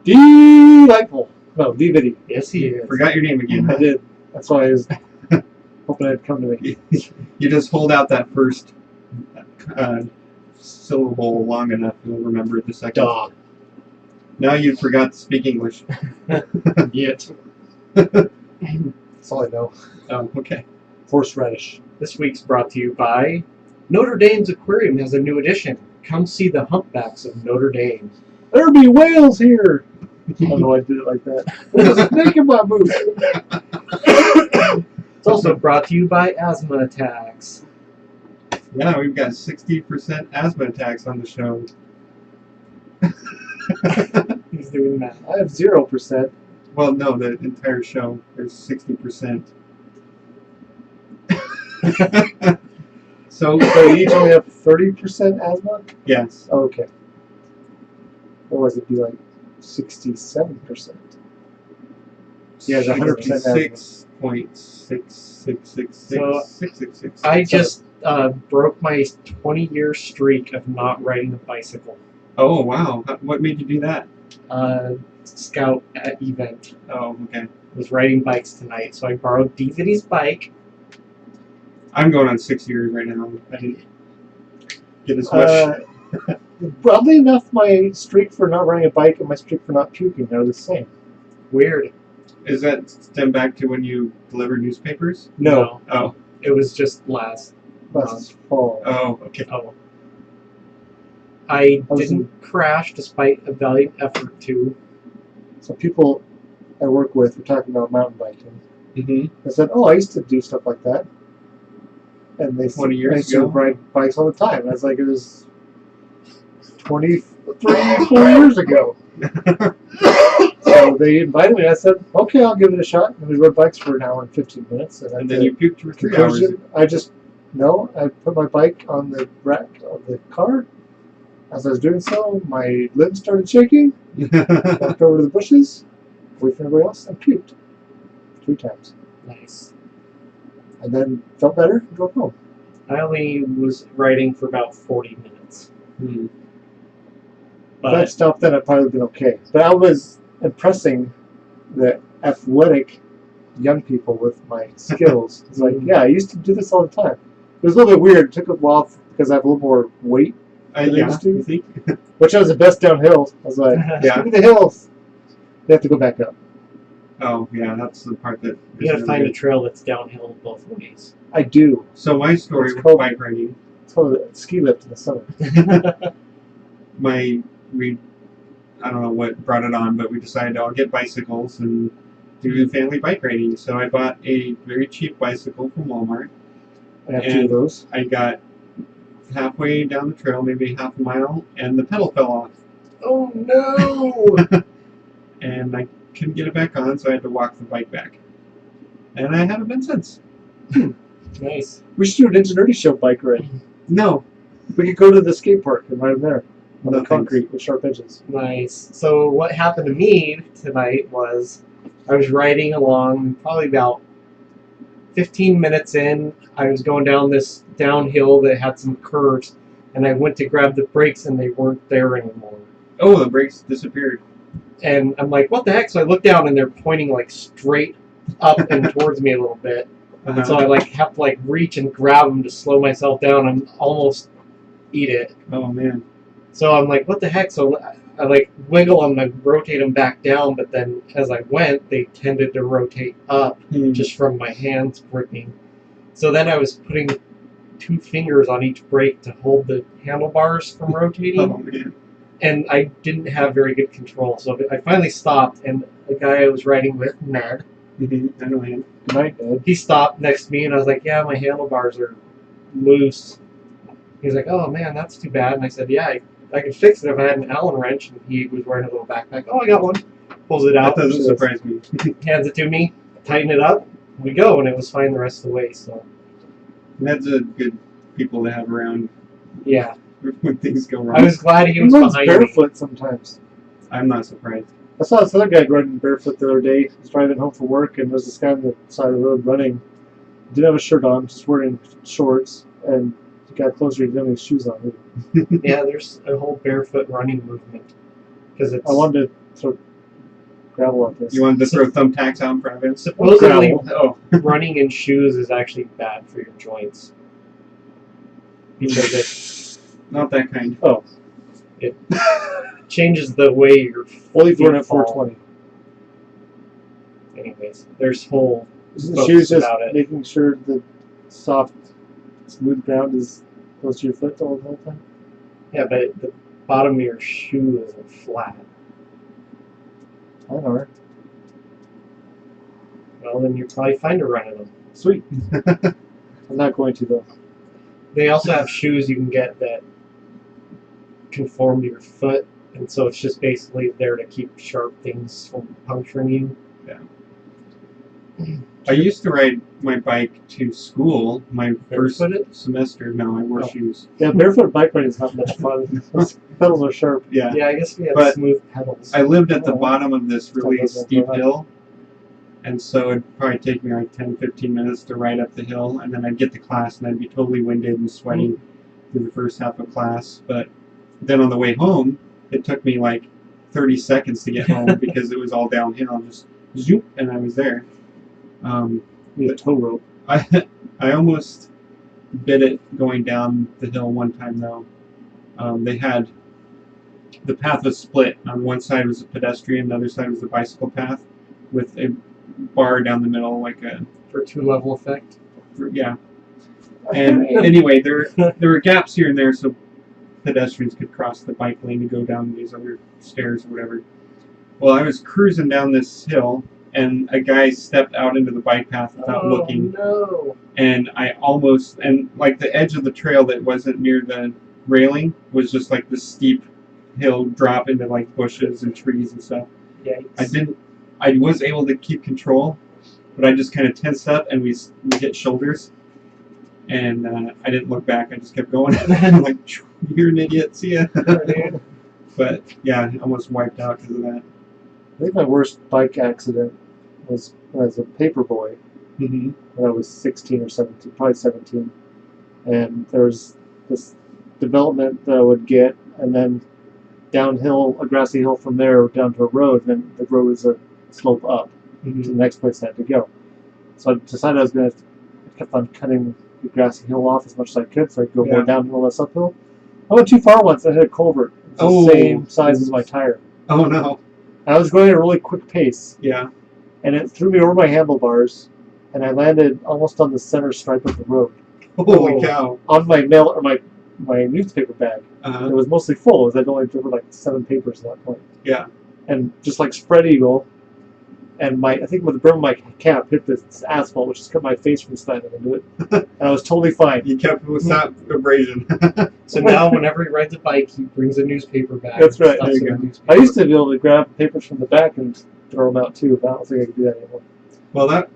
Delightful. No, DVD. Yes, he is. Forgot your name again. I did. That's why I was hoping it'd come to me. You just hold out that first syllable long enough, you'll remember it the second. Dog. Now you forgot to speak English. Yet. That's all I know. Oh, okay. Horseradish. This week's brought to you by Notre Dame's Aquarium has a new addition. Come see the humpbacks of Notre Dame. There be whales here. I don't know why I did it like that. There's a snake in my boot. It's also brought to you by Asthma Attacks. Yeah, we've got 60% asthma attacks on the show. He's doing that. I have 0%. Well, no, the entire show. There's 60%. So So you each only have 30% asthma? yes. Oh, okay. Otherwise it'd be like 67%. He has 100% asthma. 6.66666666. I just broke my 20-year streak of not riding a bicycle. Oh wow! What made you do that? Scout event. Oh, okay. Was riding bikes tonight, so I borrowed DVD's bike. I'm going on 6 years right now. I didn't get as much. Oddly enough, my streak for not riding a bike and my streak for not puking are the same. Weird. Is that stem back to when you delivered newspapers? No. Oh. It was just last. Last fall. Oh, okay. Oh. I didn't crash despite a valiant effort to. So people I work with were talking about mountain biking. Mm-hmm. I said, "Oh, I used to do stuff like that." And they 20 years I used to ago? ride bikes all the time. I was like, it was 23, 4 years ago. So they invited me. And I said, "Okay, I'll give it a shot." And we rode bikes for an hour and 15 minutes. And then you puked for 3 hours. I put my bike on the rack of the car. As I was doing so, my limbs started shaking. Walked over to the bushes, away from everybody else, and puked 3 times. Nice. And then felt better and drove home. I only was riding for about 40 minutes. Hmm. If I'd But stopped then, I'd probably been okay. But I was impressing the athletic young people with my skills. It's like, yeah, I used to do this all the time. It was a little bit weird. It took a while because I have a little more weight. Yeah, you think? Which was the best downhill. I was like, Yeah. give me the hills. You have to go back up. Oh, yeah, that's the part that... you gotta is find really a trail that's downhill both ways. I do. good. So my story It's with called- bike riding, It's called a ski lift in the summer. I don't know what brought it on, but we decided I'll get bicycles and do family bike riding. So I bought a very cheap bicycle from Walmart. I have 2 of those. I got halfway down the trail, maybe half a mile, and the pedal fell off. Oh no! And I couldn't get it back on, so I had to walk the bike back. And I haven't been since. Nice. We should do an Enginerdy show bike ride. No. We could go to the skate park and ride there on No the concrete with sharp edges. Nice. So what happened to me tonight was I was riding along, probably about 15 minutes in. I was going down this downhill that had some curves, and I went to grab the brakes and they weren't there anymore. Oh, the brakes disappeared. And I'm like, what the heck? So I look down and they're pointing like straight up and towards me a little bit. And so I like have to like reach and grab them to slow myself down and almost eat it. Oh, man. So I'm like, what the heck? So I like wiggle them and rotate them back down, but then as I went, they tended to rotate up just from my hands gripping. So then I was putting 2 fingers on each brake to hold the handlebars from rotating. Oh, man. And I didn't have very good control. So I finally stopped, and the guy I was riding with, Ned, I know him. Good night, Ed. he stopped next to me, and I was like, yeah, my handlebars are loose. He's like, oh man, that's too bad. And I said, yeah, I could fix it if I had an Allen wrench. And he was wearing a little backpack. Oh, I got one. Pulls it That out, doesn't surprise me. hands it to me, tighten it up, we go, and it was fine the rest of the way. So Ned's a good people to have around yeah, when things go I wrong. was glad he He was runs behind me. barefoot sometimes. I'm not surprised. I saw this other guy riding barefoot the other day. He was driving home from work, and there was this guy on the side of the road running. Didn't have a shirt on, just wearing shorts, and he got closer, he didn't have any shoes on. Yeah, there's a whole barefoot running movement because it's I wanted to sort of gravel out there. You wanted to throw thumbtacks out in front of it? Supposedly, Oh. running in shoes is actually bad for your joints because Not that kind. it changes the way your Only for feet at fall. 420. Anyways, there's whole The books shoes just about it. making sure the soft, smooth ground is close to your foot the whole time. Yeah, but the bottom of your shoe isn't flat. I don't know. Well, then you're probably fine to run in them. Sweet. I'm not going to though. They also have shoes you can get that conform to your foot, and so it's just basically there to keep sharp things from puncturing you. I used to ride my bike to school my first Barefooted? semester. No, I wore Oh. shoes. Yeah, barefoot bike riding is not much fun. Those pedals are sharp. Yeah. Yeah, I guess we have But smooth pedals. I lived at the Oh. bottom of this really That doesn't steep go up. hill, and so it'd probably take me like 10, 15 minutes to ride up the hill, and then I'd get to class and I'd be totally winded and sweating through the first half of class. But then on the way home, it took me like 30 seconds to get home because it was all downhill. Just zoop, and I was there. Need a tow rope. I almost bit it going down the hill one time though. They had the path was split. On one side was a pedestrian, the other side was a bicycle path, with a bar down the middle, like a For 2-level effect. yeah. And anyway, there were gaps here and there so pedestrians could cross the bike lane to go down these other stairs or whatever. Well, I was cruising down this hill, and a guy stepped out into the bike path without looking. No. And I almost, and like the edge of the trail that wasn't near the railing was just like this steep hill drop into like bushes and trees and stuff. Yikes. I was able to keep control, but I just kind of tensed up and we hit shoulders. And I didn't look back, I just kept going. I'm like, you're an idiot, see ya. But yeah, I almost wiped out because of that. I think my worst bike accident was when I was a paper boy. Mm-hmm. When I was 16 or 17, probably 17. And there was this development that I would get, and then downhill, a grassy hill from there down to a road, and then the road was a slope up to the next place I had to go. So I decided I was going to, I kept on cutting the grassy hill off as much as I could so I could go more downhill, less uphill. I went too far once, I hit a culvert. It was the same size as my tire. Oh no. I was going at a really quick pace. Yeah. And it threw me over my handlebars, and I landed almost on the center stripe of the road. Holy cow. On my mail or my newspaper bag. Uh-huh. It was mostly full, as I'd only driven like 7 papers at that point. Yeah. And just like spread eagle, and I think with the brim of my cap hit this asphalt, which just kept my face from slamming into it. And I was totally fine. You kept without abrasion. So now, whenever he rides a bike, he brings a newspaper bag. That's right. Stuffs There you in go. a newspaper. I used to be able to grab papers from the back and throw them out too, but I don't think I can do that anymore. Well,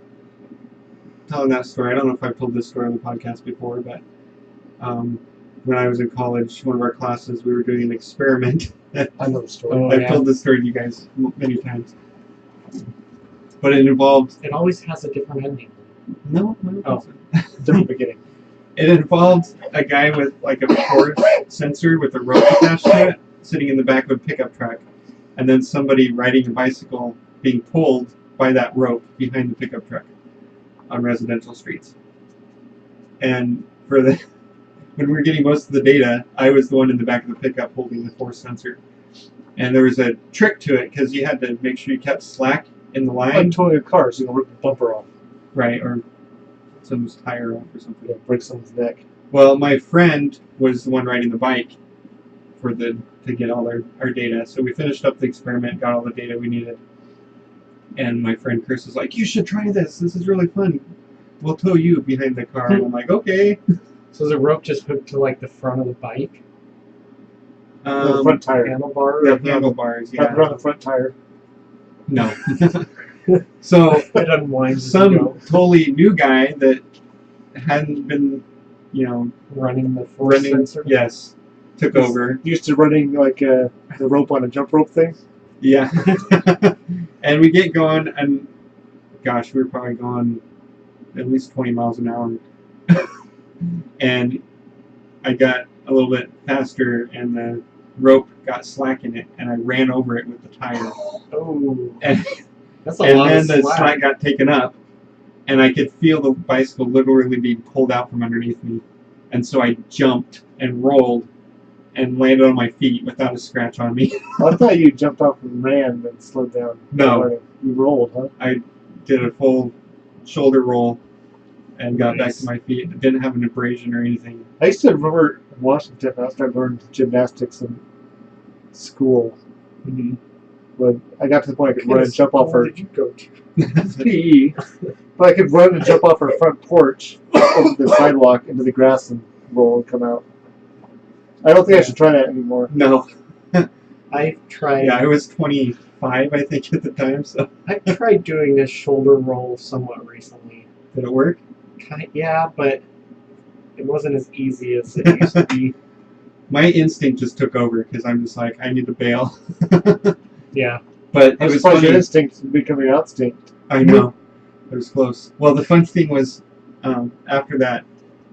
telling that story, I don't know if I've told this story on the podcast before, but when I was in college, one of our classes, we were doing an experiment. I know the story. Oh, I've yeah. told this story to you guys many times. But it involved... It always has a different ending. No. Oh. Different beginning. It involved a guy with like a force sensor with a rope attached to it, sitting in the back of a pickup truck, and then somebody riding a bicycle being pulled by that rope behind the pickup truck on residential streets. And when we were getting most of the data, I was the one in the back of the pickup holding the force sensor. And there was a trick to it because you had to make sure you kept slack in the line. Like towing a car, so you can rip the bumper off. Right, or someone's tire off or something. Yeah, break someone's neck. Well, my friend was the one riding the bike to get all our data. So we finished up the experiment, got all the data we needed. And my friend Chris was like, you should try this. This is really fun. We'll tow you behind the car. And I'm like, okay. So is the rope just hooked to like the front of the bike? The front tire. Handlebar? The handlebars, Wrap it yeah. on the front tire. No. So It unwinds as you some go, totally new guy that hadn't been, running the force sensor. yes, took over. Used to running like the rope on a jump rope thing. Yeah. And we get going, and gosh, we were probably going at least 20 miles an hour. And I got a little bit faster, and the rope got slack in it, and I ran over it with the tire. Oh, And, that's a and lot then of the slack. slack got taken up, and I could feel the bicycle literally being pulled out from underneath me. And so I jumped and rolled and landed on my feet without a scratch on me. I thought you jumped off and ran and slowed down. No. You rolled, huh? I did a full shoulder roll and got back Nice. to my feet. I didn't have an abrasion or anything. I used to remember in Washington, I started learning gymnastics in school. Mm-hmm. When I got to the point I could What run and jump off school her did you go to? PE, but I could run and jump off her front porch over the sidewalk into the grass and roll and come out. I don't think I should try that anymore. No. I tried. Yeah, I was 25, I think, at the time, so I tried doing a shoulder roll somewhat recently. did it work? Yeah, but it wasn't as easy as it used to be. My instinct just took over because I'm just like, I need to bail. Yeah. But it I was was surprised your funny. instinct becoming your outstinct. I know. It was close. Well, the fun thing was, after that,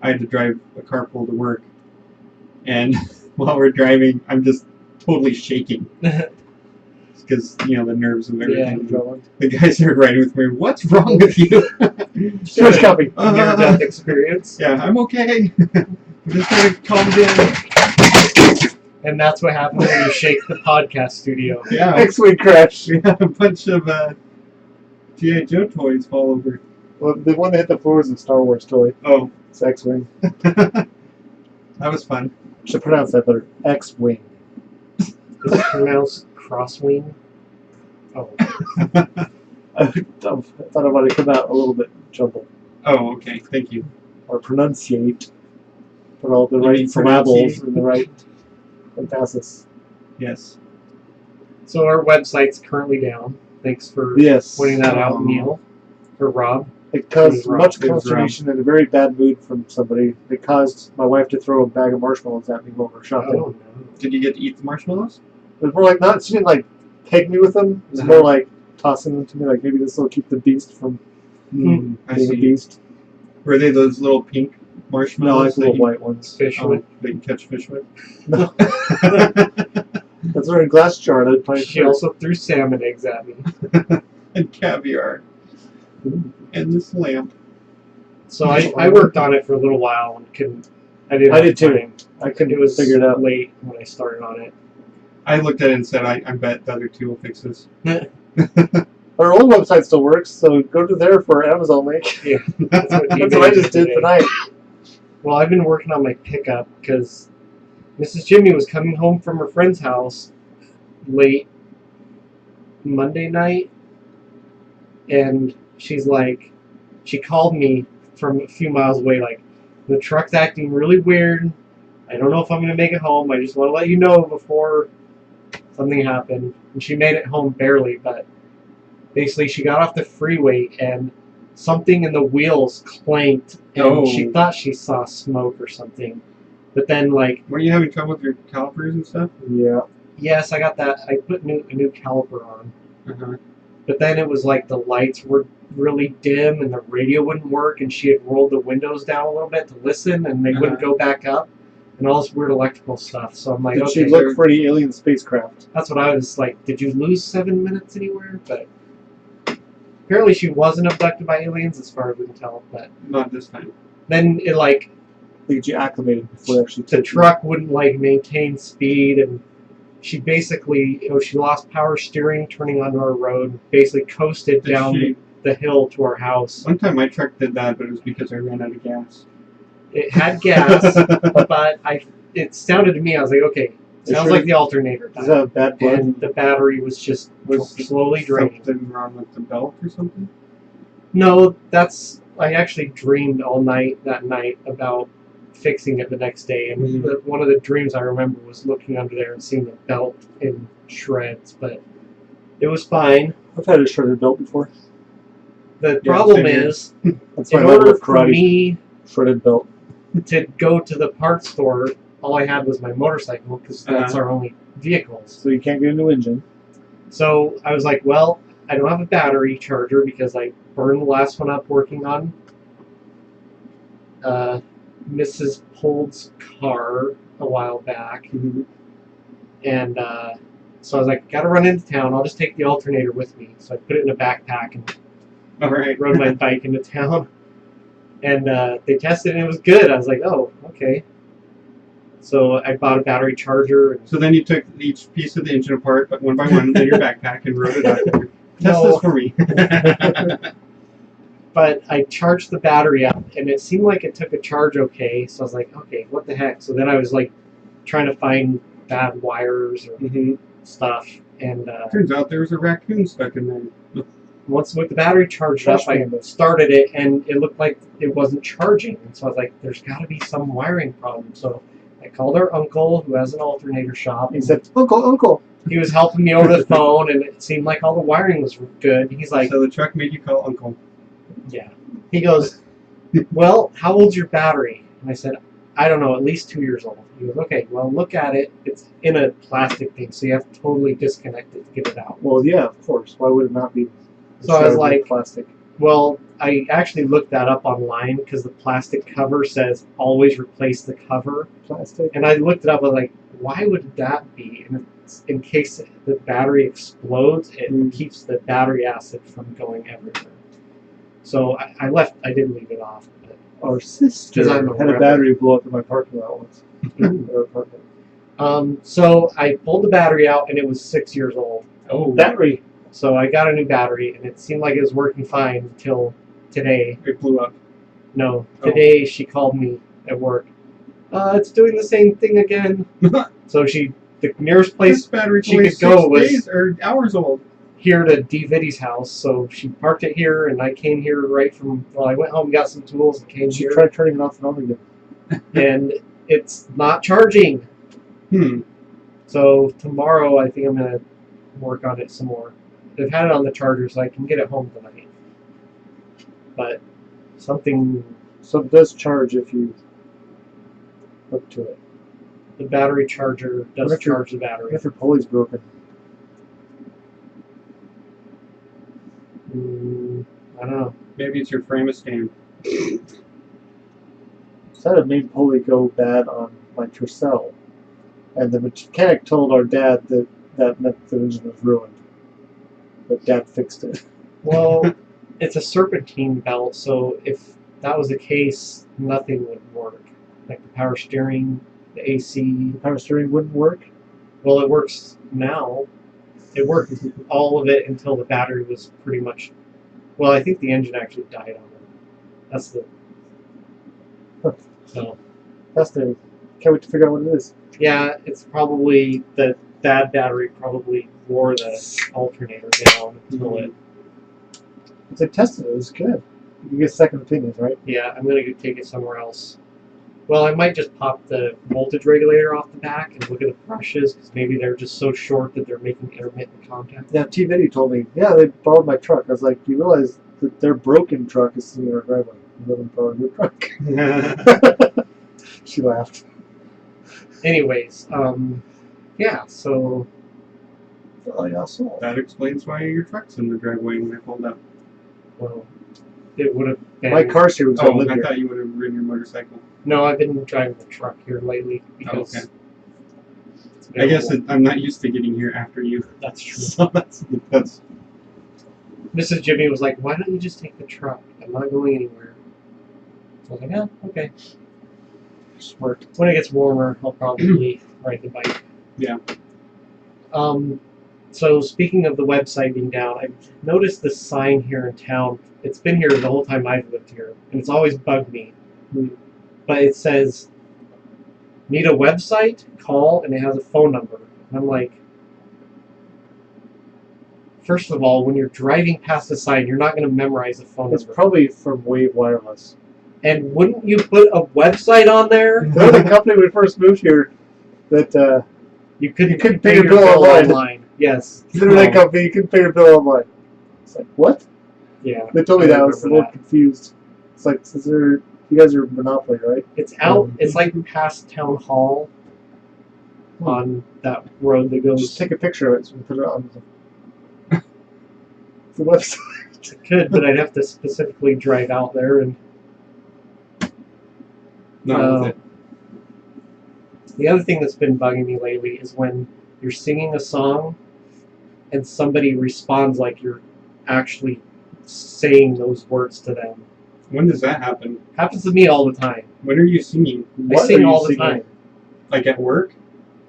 I had to drive a carpool to work. And while we're driving, I'm just totally shaking. Because, the nerves and everything. Adrenaline. The guys that are riding with me, what's wrong with you? First copy. Near-death experience. Yeah, I'm okay. I'm just trying to calm down. And that's what happens when you shake the podcast studio. Yeah, X-Wing crash. we had a bunch of G.I. Joe toys fall over. Well, the one that hit the floor is a Star Wars toy. Oh, It's X-Wing. that was fun. I should pronounce that better. X-Wing. Is it pronounced crosswing? Oh. I thought I might have come out a little bit jumbled. Oh, okay. Thank you. Or pronunciate. Put all the You right mean syllables pronunciate? in the right emphasis. Yes. So our website's currently down. Thanks for Yes. pointing that out, Oh. Neil. Or Rob. It caused It was much Rob. It was consternation and a very bad mood from somebody. It caused my wife to throw a bag of marshmallows at me while we were shopping. Oh, no. Did you get to eat the marshmallows? It was more like she didn't like peg me with them. It was Uh-huh. more like tossing them to me, like maybe this will keep the beast from I being a see. beast. Were they those little pink No, marshmallows like little white ones. Fish oh, with. that you catch fish with? No. That's in a glass jar. And I'd play She also threw salmon eggs at me. And caviar. And this lamp. So I worked on it for a little while and couldn't. I didn't. I have did too. time. I couldn't It was figure it out. late when I started on it. I looked at it and said, I bet the other two will fix this. Our old website still works, so go to there for Amazon link. Yeah, that's what, That's what I just did tonight. Well, I've been working on my pickup because Mrs. Jimmy was coming home from her friend's house late Monday night, and she's like, she called me from a few miles away, like, the truck's acting really weird. I don't know if I'm going to make it home. I just want to let you know before something happened. And she made it home barely, but basically she got off the freeway and something in the wheels clanked, and Oh. she thought she saw smoke or something. But then, like, Were you having trouble with your calipers and stuff? Yeah. yes, I got that. I put a new caliper on. Uh-huh. But then it was like the lights were really dim and the radio wouldn't work, and she had rolled the windows down a little bit to listen, and they wouldn't go back up, and all this weird electrical stuff. So I'm like, Did okay, she look for any alien spacecraft? that's what I was like. Did you lose 7 minutes anywhere? But apparently she wasn't abducted by aliens, as far as we can tell. But Not this time. then it like They get you acclimated before they actually the take you. truck wouldn't like maintain speed, and she basically, she lost power steering turning onto our road, basically coasted Did down she- the hill to our house. One time my truck did that, but it was because I ran out of gas. It had gas, but it sounded to me, I was like, okay, sounds sure like it- the alternator Does died. that have bad blood? And the battery was just Was slowly draining. something wrong with the belt or something? No, I actually dreamed all night that night about fixing it the next day, and Mhm. one of the dreams I remember was looking under there and seeing the belt in shreds, but it was fine. I've had a shredded belt before. The Yeah, problem same here. is, That's why in I love order for karate. me Shredded belt. to go to the parts store, all I had was my motorcycle, because that's our only vehicles. So you can't get a new engine. So I was like, well, I don't have a battery charger because I burned the last one up working on Mrs. Pold's car a while back. And so I was like, gotta run into town. I'll just take the alternator with me. So I put it in a backpack and All right. rode my bike into town. And they tested it and it was good. I was like, oh, okay. So I bought a battery charger. And So then you took each piece of the engine apart, but one by one, in your backpack and rode it out. Test No. this for me. But I charged the battery up, and it seemed like it took a charge okay. So I was like, okay, what the heck? So then I was like trying to find bad wires or stuff. And Turns out there was a raccoon stuck in there. once with the battery charged up, I started it, and it looked like it wasn't charging. And so I was like, there's got to be some wiring problem. So I called our uncle, who has an alternator shop. He said, Uncle. He was helping me over the phone, and it seemed like all the wiring was good. He's like, So the truck made you call Uncle. yeah. He goes, well, how old's your battery? And I said, I don't know, at least 2 years old. He goes, okay, well, look at it. It's in a plastic thing, so you have to totally disconnect it to get it out. Well, yeah, of course. Why would it not be? So I was like, plastic. Well, I actually looked that up online because the plastic cover says always replace the cover. Plastic. And I looked it up. I was like, why would that be? And it's in case the battery explodes, it keeps the battery acid from going everywhere. So I did leave it off. But Our sister I'm a had a rebel. battery blow up in my parking lot once. In our apartment. So I pulled the battery out, and it was 6 years old. Oh, Battery. So I got a new battery, and it seemed like it was working fine until today. it blew up. No, Oh. today she called me at work. It's doing the same thing again. So the nearest place This battery she only could go 6 was days or hours old. here to D. Viddy's house. So she parked it here, and I came here right from. Well, I went home, got some tools, and came She here, tried turning it off and on again. and it's not charging. So tomorrow, I think I'm gonna work on it some more. They've had it on the charger, so I can get it home tonight. But something, So it does charge if you hook to it. the battery charger does What if your- charge the battery. If your pulley's broken. I don't know. Maybe it's your frame of stand. So that had made pulley go bad on my Tercel. And the mechanic told our dad that that meant the engine was ruined. But Dad fixed it. Well, it's a serpentine belt, so if that was the case, nothing would work. Like the power steering, the AC. The power steering wouldn't work. Well, it works now. It worked all of it until the battery was pretty much. Well, I think the engine actually died on it. That's the. So. Fascinating. Can't wait to figure out what it is. Yeah, it's probably the bad battery probably wore the alternator down until it. If they tested it, it was good. You get second opinions, right? Yeah, I'm gonna go take it somewhere else. Well, I might just pop the voltage regulator off the back and look at the brushes because maybe they're just so short that they're making intermittent contact. Yeah, T. Vinny told me, yeah, they borrowed my truck. I was like, do you realize that their broken truck is sitting in our driveway? And let them borrow your truck. She laughed. Anyways, yeah, so Oh, yeah, so. That explains why your truck's in the driveway when I pulled up. well, it would have been. My car's here was going to Oh, live I here. thought you would have ridden your motorcycle. No, I've been driving the truck here lately because. okay. it's been I a guess while. I'm not used to getting here after you. That's true. So that's Mrs. Jimmy was like, "Why don't you just take the truck? I'm not going anywhere." So I was like, "Yeah, okay." Smart. When it gets warmer, I'll probably ride the bike. Yeah. So speaking of the website being down, I noticed this sign here in town. It's been here the whole time I've lived here, and it's always bugged me. But it says, "Need a website? Call," and it has a phone number. And I'm like, first of all, when you're driving past the sign, you're not going to memorize the phone It's number. probably from Wave Wireless. And wouldn't you put a website on there? They're the company when we first moved here that You couldn't couldn't pay pay your bill online. Yes. internet Oh. company, you can pay your bill online. It's like, what? Yeah. They told me I that. I was a remember little confused. It's like, since you guys are Monopoly, right? It's out. It's like past town hall on that road that Just goes. take a picture of it so we put it on the website. I could, but I'd have to specifically drive out there. And not with it. the other thing that's been bugging me lately is when you're singing a song and somebody responds like you're actually saying those words to them. When does that happen? Happens to me all the time. When are you singing? I sing all the time. Like at work?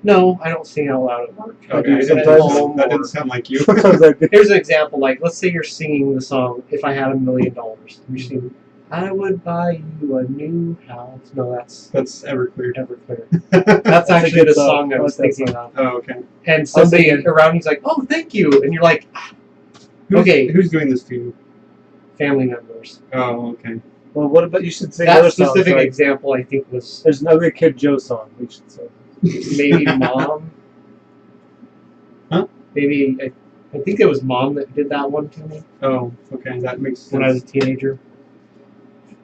No, I don't sing out loud at work. I Okay, do I didn't- sometimes. that didn't sound like you. Sometimes I do. Here's an example. Like, let's say you're singing the song "If I Had $1 Million." You're singing, "I would buy you a new house." No, that's That's Everclear. Everclear. That's That's a actually good the song. song I I was like that thinking song. of. Oh, okay. And somebody singing- around you's like, "Oh, thank you," and you're like, Who's Okay. doing this to you? "Family members." Oh, okay. Well, what about you should sing That other songs? specific Like, example, I think, was there's an Ugly Kid Joe song we should sing. maybe Mom. Huh? Maybe I think it was Mom that did that one to me Oh, okay. That makes sense. when I was a teenager.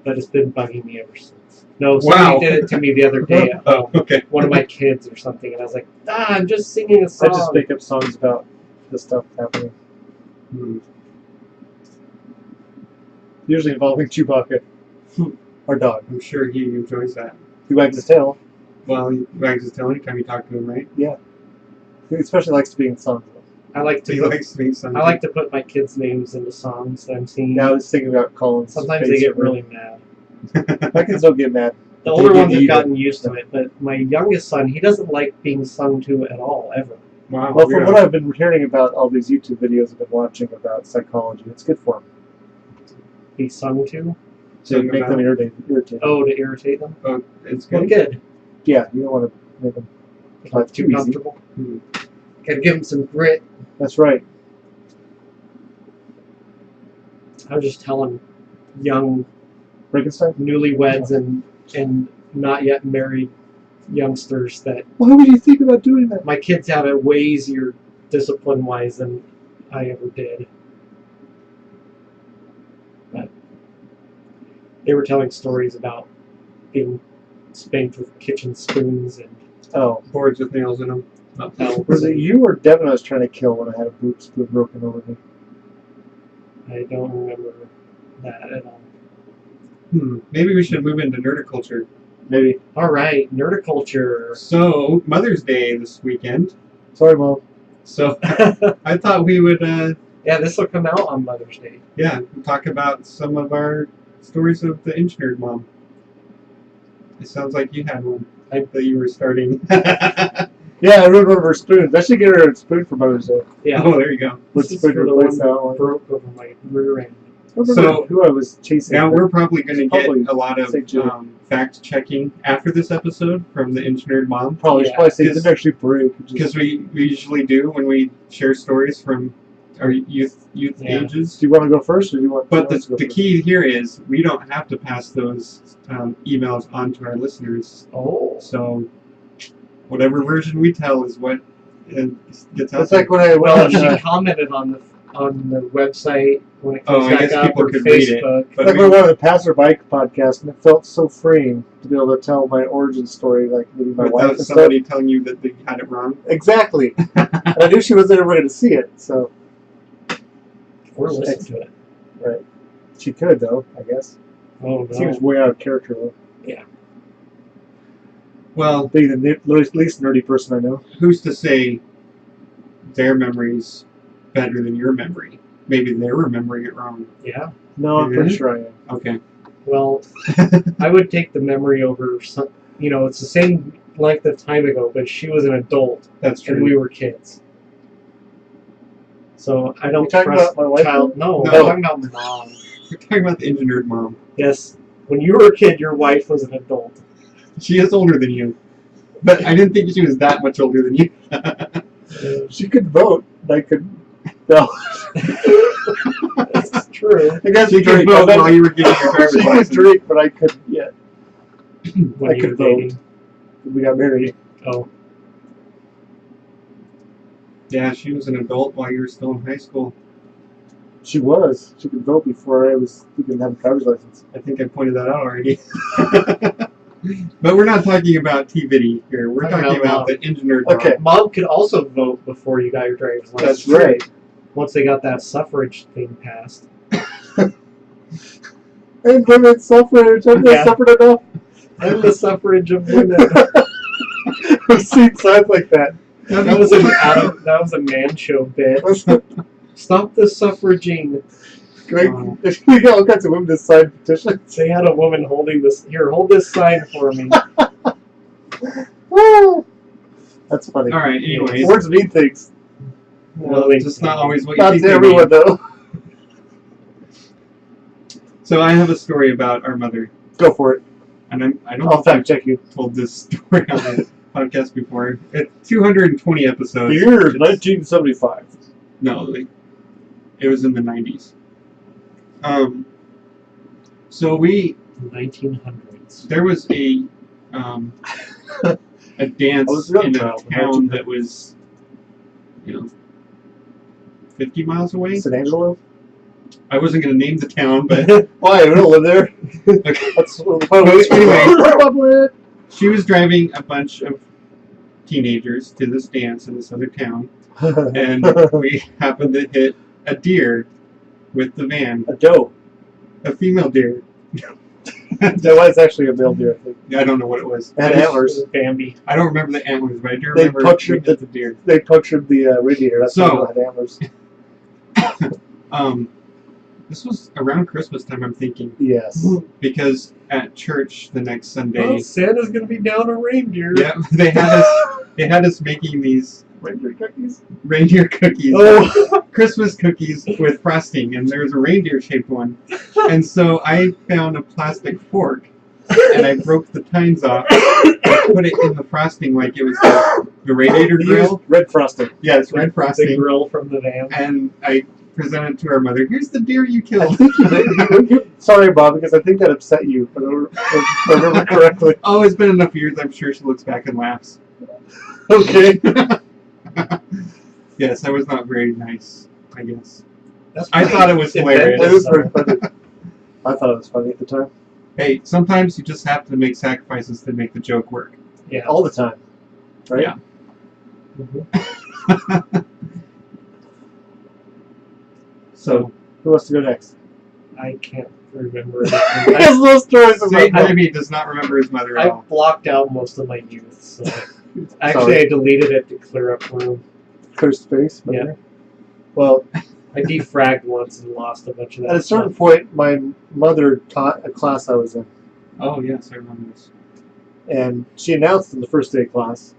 But it's been bugging me ever since. No, somebody Wow. did it to me the other day at Oh, home. okay. One of my kids or something, and I was like, I'm just singing a I song. just make up songs about the stuff happening. Hmm. Usually involving Chewbacca. Our dog. I'm sure he enjoys that. He wags his tail. Well, he wags his tail anytime you talk to him, right? He especially likes to be in songs. I like He to likes being something. I like to put my kids' names into songs that I'm singing. Now I was thinking about Colin's. Sometimes face they get for it. really mad. My kids don't get mad. The They older get ones have even. gotten used to it, but my youngest son, he doesn't like being sung to at all, ever. Wow. Well, from weird. what I've been hearing about all these YouTube videos I've been watching about psychology, it's good for them Be sung to? to Sing make them about- irritated. Oh, to irritate them? Oh, it's Well, good. good. Yeah, you don't want to make them. Not too easy. comfortable. Hmm. Gotta give them some grit. That's right. I was just telling young Frankenstein. newlyweds and not yet married youngsters that Why would you think about doing that? my kids have it way easier discipline wise than I ever did. But they were telling stories about being spanked with kitchen spoons and Oh, Boards with nails in them. belts. was it you or Devin I was trying to kill when I had a boot spoon broken over me? I don't remember that at all. Maybe we should move into nerdiculture. Maybe. All right, nerdiculture. So, Mother's Day this weekend. Sorry, Mom. So, I thought we would, Yeah, this will come out on Mother's Day. talk about some of our stories of the Engineered Mom. It sounds like you had one that you were starting. Yeah, I remember her spoons. I should get her a spoon for Mother's Day. Yeah, Oh, there you go. Let's this is spoon for the replace one that one. broke over my rear end. I don't So, remember who I was chasing. Now we're probably going to get Probably a lot of say Jimmy. fact checking after this episode from the Engineered Mom. probably Yeah, probably say it because- didn't actually break. It just- Because we usually do when we share stories from our youth Yeah. ages. Do you want to go first, or do you want? But someone else to the go first? key here is we don't have to pass those emails on to our listeners. Oh, So whatever version we tell is what gets out It's there. like when I well, went she on. commented on the website when it Oh, comes I back guess up, people or could read it. Facebook. But Like we- when I went on the Passerby podcast, and it felt so freeing to be able to tell my origin story, like maybe my wife without and stuff. somebody telling you that they had it wrong. Exactly. And I knew she wasn't ever going to see it, so Or listen to it. right. She could though, I guess. Oh no. Seems way out of character though. Well, Being the least nerdy person I know. who's to say their memory's better than your memory? Maybe they're remembering it wrong. Yeah. No, I'm pretty Mhm. sure I am. Okay. Well, I would take the memory over some. You know, it's the same length of time ago, but she was an adult That's and true. we were kids. So I don't You talking trust about my wife? child. No, No. I'm talking about mom. We're talking about the Engineered Mom. Yes, when you were a kid, your wife was an adult. She is older than you. But I didn't think she was that much older than you. She could vote. And I could. No. That's true. I guess She could drink. vote I while bet- you were getting your driver's She could license. drink, but I couldn't yet. When I you could were vote. dating. We got married. Oh, Yeah, she was an adult while you were still in high school. She was. She could vote before I was even have a driver's license. I think I pointed that out already. But we're not talking about TVD here. We're Talking talking about about the Engineered Mom. Okay. mom could also vote before you got your driver's license. That's right. Once they got that suffrage thing passed. And women suffrage. I've Yeah. suffered enough. And the suffrage of women. I've seen signs like that. That was a man show bit. Stop the suffraging. We got all kinds of women to sign petitions. They had a woman holding this. Here, hold this sign for me. That's funny. All right. Anyways, Words mean things. well, it's just not always what you Not think to they everyone, mean. though. So I have a story about our mother, Go for it. and I don't I'll think I've fact check you. told this story on the podcast before. It's 220 episodes. The year is 1975. No, it was in the 90s. So 1900s. there was a dance I was a young in a child, town that was, 50 miles away. San Angelo? I wasn't going to name the town, but Why? We don't live there. okay. That's Anyway. She was driving a bunch of teenagers to this dance in this other town, and we happened to hit a deer with the van, a doe. a female deer. That was actually a male deer, I think. I don't know what it was. And antlers. Bambi. I don't remember the antlers, but I do They remember punctured we hit the deer. They punctured the radiator. That's why they had antlers. This was around Christmas time, I'm thinking, Yes. because at church the next Sunday, Oh, Santa's gonna be down a reindeer. yeah, they had us making these Reindeer cookies. reindeer cookies, Oh. Christmas cookies with frosting, and there's a reindeer shaped one. And so I found a plastic fork, and I broke the tines off, and put it in the frosting like it was the radiator They grill. used red frosting. Yeah, it's red The frosting. grill from the van. And I presented to our mother, here's the deer you I killed. think sorry, Bob, because I think that upset you. If I remember correctly. Oh, it's been enough years, I'm sure she looks back and laughs. Okay. Yes, I was not very nice, I guess. That's I thought it was hilarious. It was very funny. I thought it was funny at the time. Hey, sometimes you just have to make sacrifices to make the joke work. Yeah. All the time. Right? Yeah. Mhm. So, Who wants to go next? I can't remember. There's no stories St. about that. Jimmy does not remember his mother at I all. blocked out most of my youth, so actually I deleted it to clear up room. Clear space. Yeah. Maybe. Well, I defragged once and lost a bunch of that. at a certain stuff. point, my mother taught a class I was in, Oh, yes, I remember this. and she announced in the first day of class,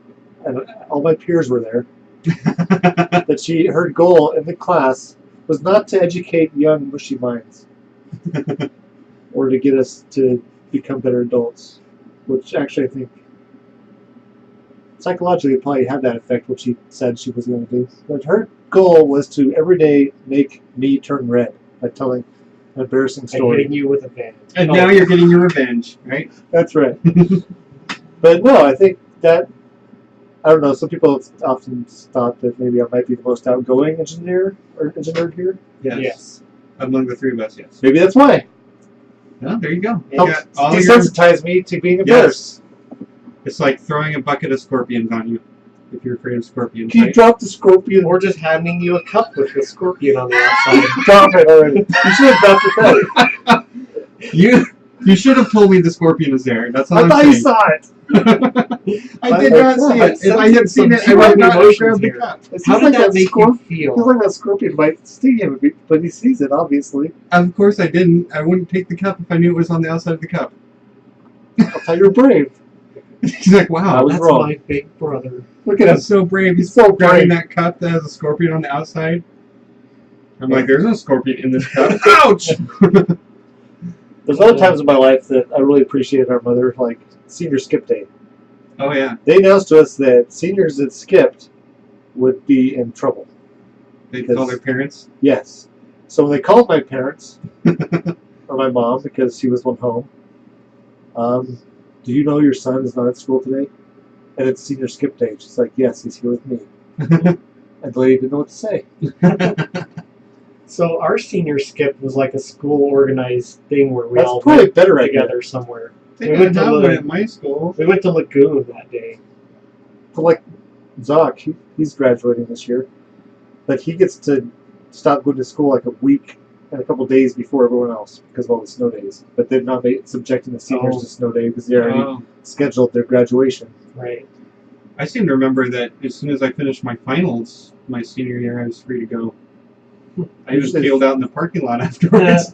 and all my peers were there, that her goal in the class was not to educate young, mushy minds, or to get us to become better adults, which actually I think psychologically it probably had that effect, what she said she was going to do. But her goal was to every day make me turn red by telling an embarrassing I'm story. hitting you with a van. And Oh, now you're getting your revenge, right? That's right. But no, I think that, I don't know, some people have often thought that maybe I might be the most outgoing engineer here. Yes. Among the three of us, yes. Maybe that's why. Yeah, there you go. You Help got all your, desensitize me to being embarrassed. yes. It's like throwing a bucket of scorpions on you, if you're afraid of scorpions. Can you Right? drop the scorpion? Or just handing you a cup with the scorpion on the outside. Drop it already. You should have dropped it then. You should have told me the scorpion was there. That's all I I'm thought saying. you saw it. I did not see it. If I had seen it, I would not have grabbed the cup. It seems How did like that make you It feels feel? like that scorpion might sting him, but he sees it, obviously. Of course I didn't. I wouldn't take the cup if I knew it was on the outside of the cup. I'll tell you, you're brave. He's like, wow, I was That's wrong. my big brother. Look at him. that's so brave. He's so grabbing brave. that cup that has a scorpion on the outside. I'm like, there's no scorpion in this cup. Ouch! There's other times in my life that I really appreciated our mother, like senior skip day. Oh, yeah. They announced to us that seniors that skipped would be in trouble. They call their parents. Yes. So when they called my parents, or my mom, because she was one home, do you know your son is not at school today? And it's senior skip day. She's like, yes, he's here with me. And the lady didn't know what to say. So our senior skip was like a school organized thing where we That's all probably went better idea. together somewhere. They We didn't went to have the- one at my school. We went to Lagoon that day. For like Zoc, he's graduating this year, but he gets to stop going to school like a week and a couple days before everyone else because of all the snow days. But they're not subjecting the seniors Oh. to snow day because they already Oh, scheduled their graduation. Right. I seem to remember that as soon as I finished my finals my senior year, I was free to go. I just peeled out in the parking lot afterwards.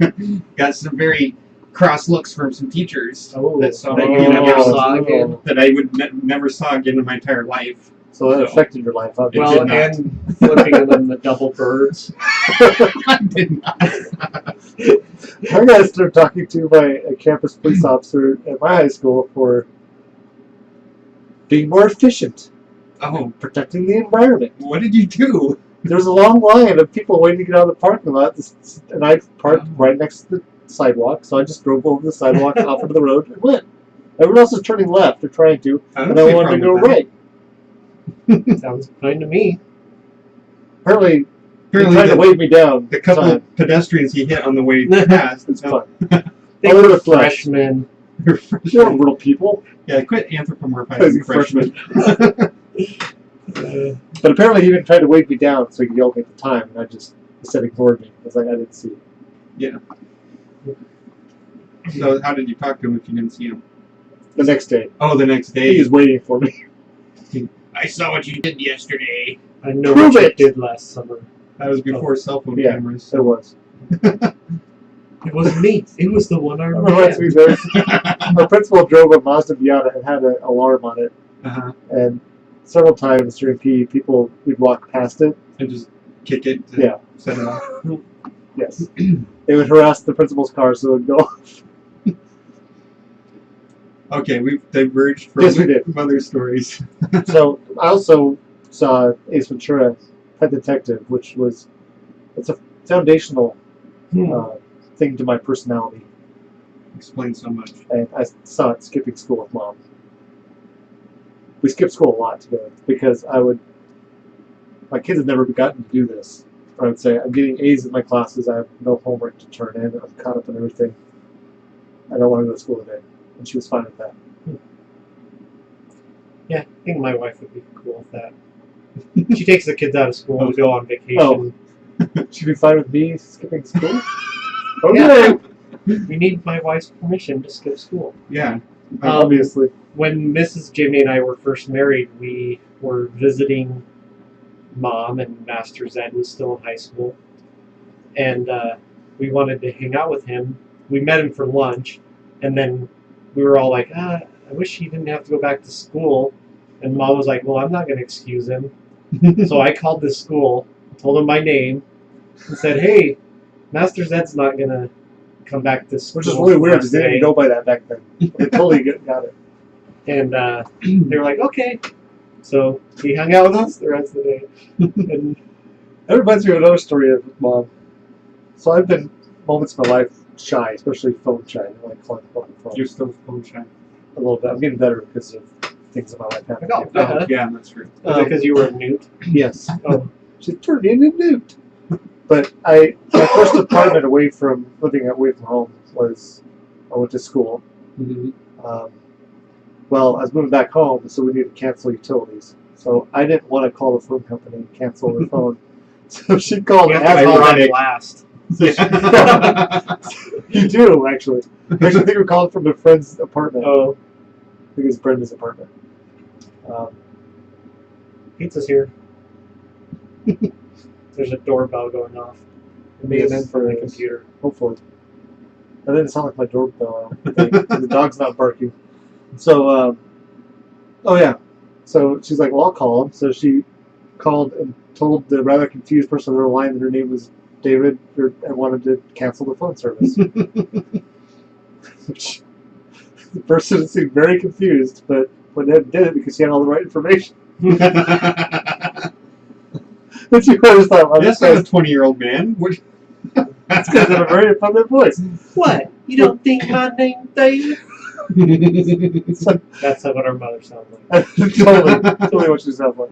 Got some very cross looks from some teachers that saw me you never saw again. that I would never saw again in my entire life. So that affected your life, huh? It Well, did not. and flipping them the double birds. I did not. I got to start talking to a campus police officer at my high school for being more efficient, Oh, protecting the environment. what did you do? There's a long line of people waiting to get out of the parking lot, and I parked right next to the sidewalk, so I just drove over the sidewalk off into the road and went. Everyone else is turning left, or trying to, and I wanted to go right. Sounds fine to me. Apparently, they Apparently, tried to wave me down. the couple of pedestrians he hit on the way past. It's fun. They Oh, were the flesh. freshmen. They're little people. Yeah, quit anthropomorphizing Freshmen. freshmen. But apparently, he even tried to wave me down so he could yell at me at the time, and I just instead ignored me. I was like, I didn't see it. So how did you talk to him if you didn't see him? The next day, Oh, the next he day. was waiting for me. I saw what you did yesterday. I know Prove what you it. did last summer. That was before cell phone Yeah. cameras. It was. It wasn't me. It was the one-armed That reminds man. me very. Our principal drove a Mazda Miata and had an alarm on it, Uh-huh. and several times during PE, we'd walk past it. And just kick it to Yeah. set it off. Yes, they would harass the principal's car, so it would go. Okay, we've diverged from Yes, we did. other stories. So I also saw Ace Ventura: Pet Detective, which it's a foundational thing to my personality, Explains so much. and I saw it skipping school with Mom. We skipped school a lot together because my kids have never gotten to do this. I would say I'm getting A's in my classes. I have no homework to turn in. I'm caught up in everything. I don't want to go to school today, and she was fine with that. Yeah, I think my wife would be cool with that. She takes the kids out of school to go on vacation. She'd be fine with me skipping school. Yeah. We need my wife's permission to skip school. Yeah. Obviously. When Mrs. Jimmy and I were first married, we were visiting Mom, and Master Zed was still in high school. And we wanted to hang out with him. We met him for lunch, and then we were all like, I wish he didn't have to go back to school. And Mom was like, well, I'm not going to excuse him. So I called the school, told him my name, and said, hey, Master Zed's not going to come back to school. Which is really weird because they today. didn't go by that back then. They totally got it. And they were like, okay. So he hung out with us the rest of the day. And That reminds me of another story of Mom. So I've been moments in my life shy, especially phone shy. I don't like calling on the phone. You're still phone shy. A little bit. I'm getting better because of things in my life happening. Oh, uh-huh. Yeah, that's true. was it because you were a newt? Yes. Oh, She turned me into a newt. But my first apartment living away from home was I went to school. Mm-hmm. Well, I was moving back home, so we needed to cancel utilities. So I didn't want to call the phone company and cancel the phone. So she called you and have to asked call me. that blast. You do, actually. Actually, I think we're calling from a friend's apartment. Oh, I think it's Brenda's apartment. pizza's here. There's a doorbell going off. It may have been from the computer. Hopefully. That didn't sound like my doorbell. I think. The dog's not barking. So, oh yeah. So she's like, well, I'll call him. So she called and told the rather confused person on the line that her name was David and wanted to cancel the phone service. Which the person seemed very confused, but went ahead and did it because she had all the right information. But she always thought, well, That's not a 20-year-old man. that's because I have a very effeminate voice. What? You don't think my name's David? It's like, That's what our mother sounds like. totally what she sounds like.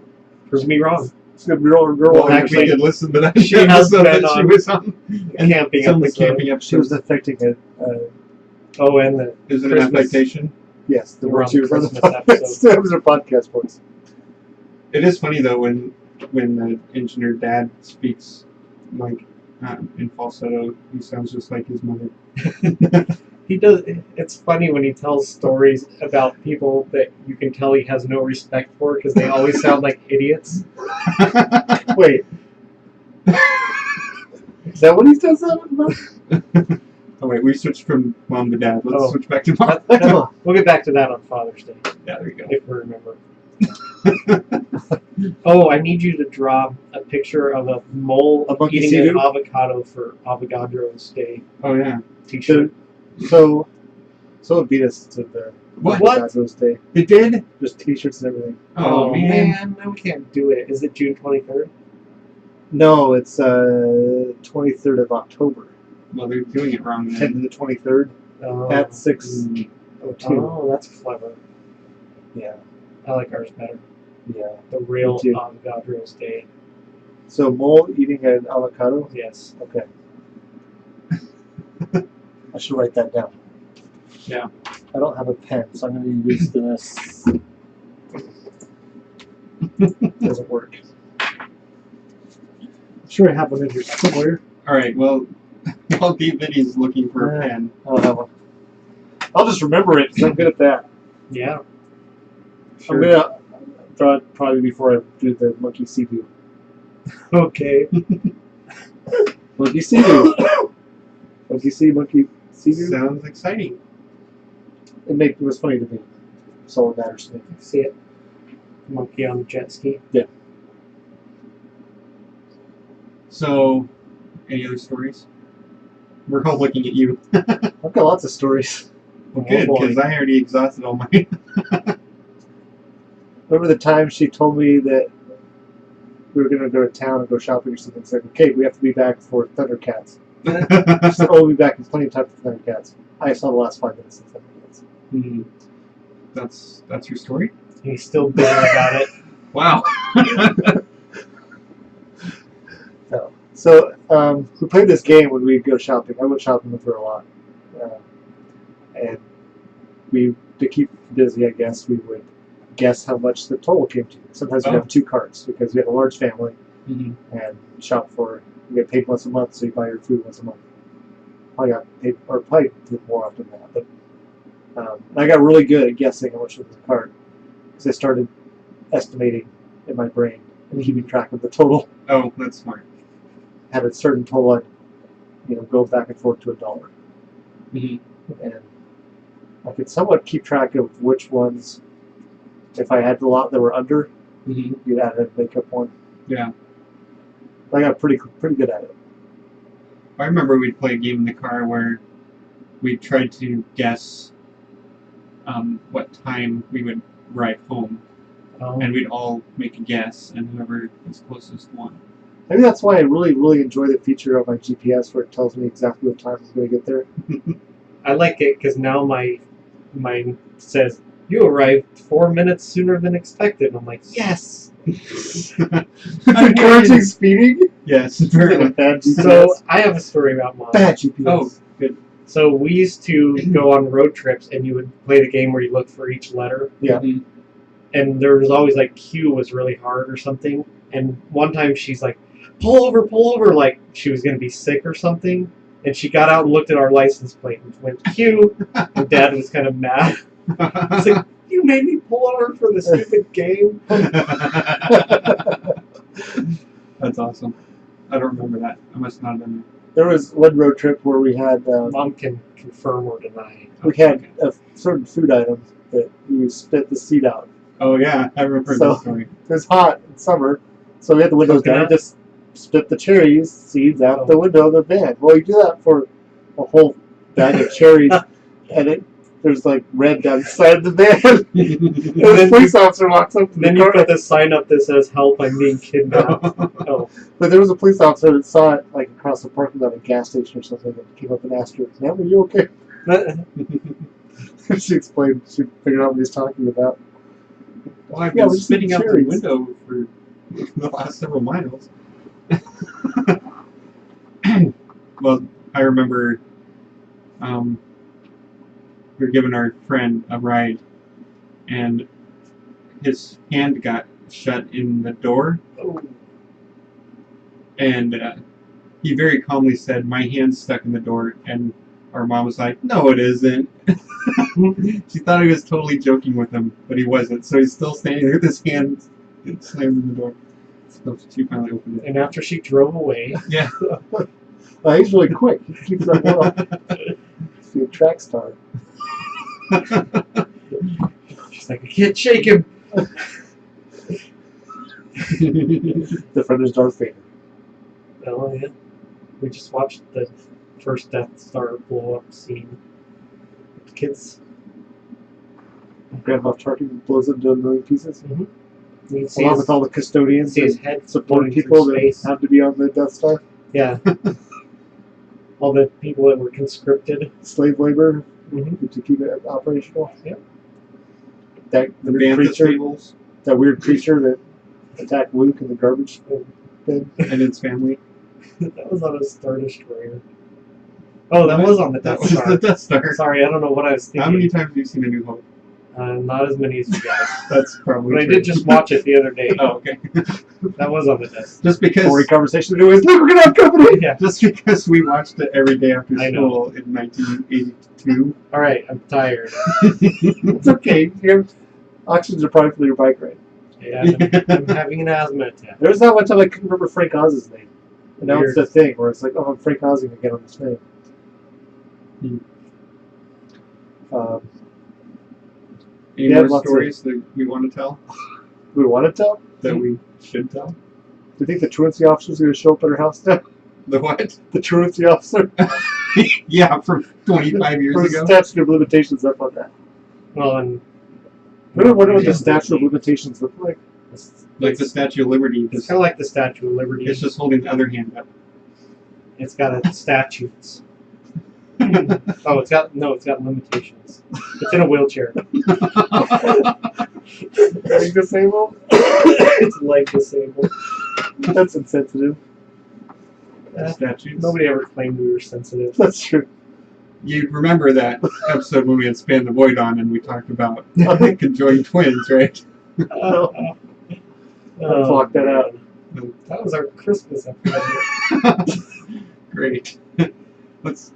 Prove me wrong. She's a girl. Well, Actually, actually, did listen to that she has episode been that she on was on. And camping some of the episode. camping She was episodes. affecting it. Oh, and the Is it an Christmas. affectation? Yes, the We're one on she the was on the Christmas podcast. episode. That was her podcast voice. It is funny though when the engineer dad speaks like in falsetto, he sounds just like his mother. He does. It's funny when he tells stories about people that you can tell he has no respect for because they always sound like idiots. Wait. Is that what he says that about? Oh wait, we switched from mom to dad. Let's Oh. switch back to mom. Come on. We'll get back to that on Father's Day Yeah, there you go. if we remember. Oh, I need you to draw a picture of a mole A monkey eating sea-doo? an avocado for Avogadro's Day Oh yeah. t-shirt. So it beat us to the What? God's Day. It did? Just t-shirts and everything. Oh, man. No, we can't do it. Is it June 23rd? No, it's 23rd of October. Well, they're doing it wrong 10 then. to the 23rd Oh, at 6:02. oh, that's clever. Yeah, I like ours better. yeah. The real Me too. Avogadro's Day. So mole eating an avocado. Yes. Okay. I should write that down. Yeah. I don't have a pen, so I'm going to use this. Doesn't work. I'm sure I have one in here somewhere. Alright, well, while Vinny's looking for a Yeah. pen. I don't have one. I'll just remember it because I'm good at that. Yeah. I'm gonna draw it probably before I do the monkey sea-doo. Okay. Monkey sea-doo. Monkey sea-doo. Sounds exciting. It was funny to me. That's all that matters to me. See it? Monkey on a jet ski. So, any other stories? We're all looking at you. I've got lots of stories. Well, Oh, good, boy. because I already exhausted all mine. Remember the time she told me that we were going to go to town and go shopping or something? It's like, okay, we have to be back for Thundercats. She said, oh, we'll be back in plenty of time for Thundercats. I saw the last 5 minutes of Thundercats. Hmm. That's your story? He's still bitter about it. Wow. No. So we played this game when we'd go shopping. I went shopping with her a lot. And to keep busy, I guess, we would guess how much the total came to. Sometimes we'd have 2 carts because we have a large family Mm-hmm. and you get paid once a month, so you buy your food once a month. I got paid, or probably did more often than that, but and I got really good at guessing how much was in the cart because I started estimating in my brain and keeping track of the total. Oh, that's smart. Had a certain total, I'd go back and forth to $1. Mm-hmm. And I could somewhat keep track of which ones, if I had a lot that were under, Mm-hmm. you'd add a makeup one. Yeah. I got pretty good at it. I remember we'd play a game in the car where we tried to guess what time we would arrive home, and we'd all make a guess, and whoever was closest won. Maybe that's why I really, really enjoy the feature of my GPS where it tells me exactly what time I'm going to get there. I like it because now mine says, you arrived 4 minutes sooner than expected. I'm like, yes! Encouraging speeding? Yes, Very very bad GPS. So, I have a story about mine. Bad GPS. Oh, good. So, we used to go on road trips, and you would play the game where you look for each letter. Yeah. Mhm. And there was always, like, Q was really hard or something. And one time she's like, pull over, like she was going to be sick or something. And she got out and looked at our license plate and went, Q. And Dad was kind of mad. He's like, you made me pull over for the stupid game. That's awesome. I don't remember that. I must not have been There was one road trip where we had Mom can confirm or deny. we had a certain food item that you spit the seed out. Oh yeah, I remember So- that story. It was hot in summer, so we had the windows down and just spit the cherries seeds out the window of the van. Well, you do that for a whole bag of cherries, and there's like red down the side of the van. And this police officer walks up to Then the you car. put the sign up that says, help, I'm being kidnapped. Oh. But there was a police officer that saw it like across the parking lot at a gas station or something and came up and asked her, ma'am, are you okay? She explained, she figured out what he was talking about. Well, I've Yeah, been we spitting see out the cherries. window for the last several miles. Well, I remember we were giving our friend a ride, and his hand got shut in the door, Oh. and he very calmly said, "My hand's stuck in the door," and our mom was like, "No, it isn't." She thought he was totally joking with him, but he wasn't. So he's still standing there with his hand slammed in the door. So she finally opened it. And after she drove away, Yeah. He's really quick. He keeps up well. He's a track star. she's like, I can't shake him. The friend is Darth Vader. Oh, yeah. We just watched the first Death Star blow up scene. The kids. Grand Moff Tarkin blows into a million pieces. You can see Along his, with all the custodians see his and head support floating people through that space. have to be on the Death Star. Yeah. All the people that were conscripted. Slave labor Mm-hmm. to keep it operational. Yep. The weird Bantha creature, tables that weird creature that attacked Luke in the garbage bin. and his family. That was on a Star Destroyer. Oh, that was on the That Death was Star. the Death Star. Sorry, I don't know what I was thinking. How many times have you seen A New Hope? Not as many as you guys. That's probably But I true. did just watch it the other day. Oh, okay. That was on the Death. Just because. Boring conversation to do is, look, we're gonna have company! Yeah. Just because we watched it every day after I know. school in 1982. All right, I'm tired. It's okay. Your oxygen's are probably for your bike ride. Yeah, I'm having an asthma attack. There was that one time I couldn't remember Frank Oz's name. And now it's Weird. the thing where it's like, oh, I'm Frank Ozing again on this name. Any Yeah, more lots of- stories that we want to tell? We want to tell? That we should tell? Do you think the truancy officer's going to show up at her house now? The what? The truancy officer? Yeah, from 25 years Or the ago. statute of limitations up on that. Well, and What would Yeah. the statute of limitations look like? Like the Statue of Liberty. it's Just, kind of like the Statue of Liberty. it's just holding the other hand up. It's got its statutes. Oh, it's got limitations. It's in a wheelchair. Being disabled? It's like disabled. That's insensitive. Statues. Nobody ever claimed we were sensitive. That's true. You remember that episode when we had Span the Void on and we talked about conjoined twins, right? Block that out. man. That was our Christmas episode. Great. Let's.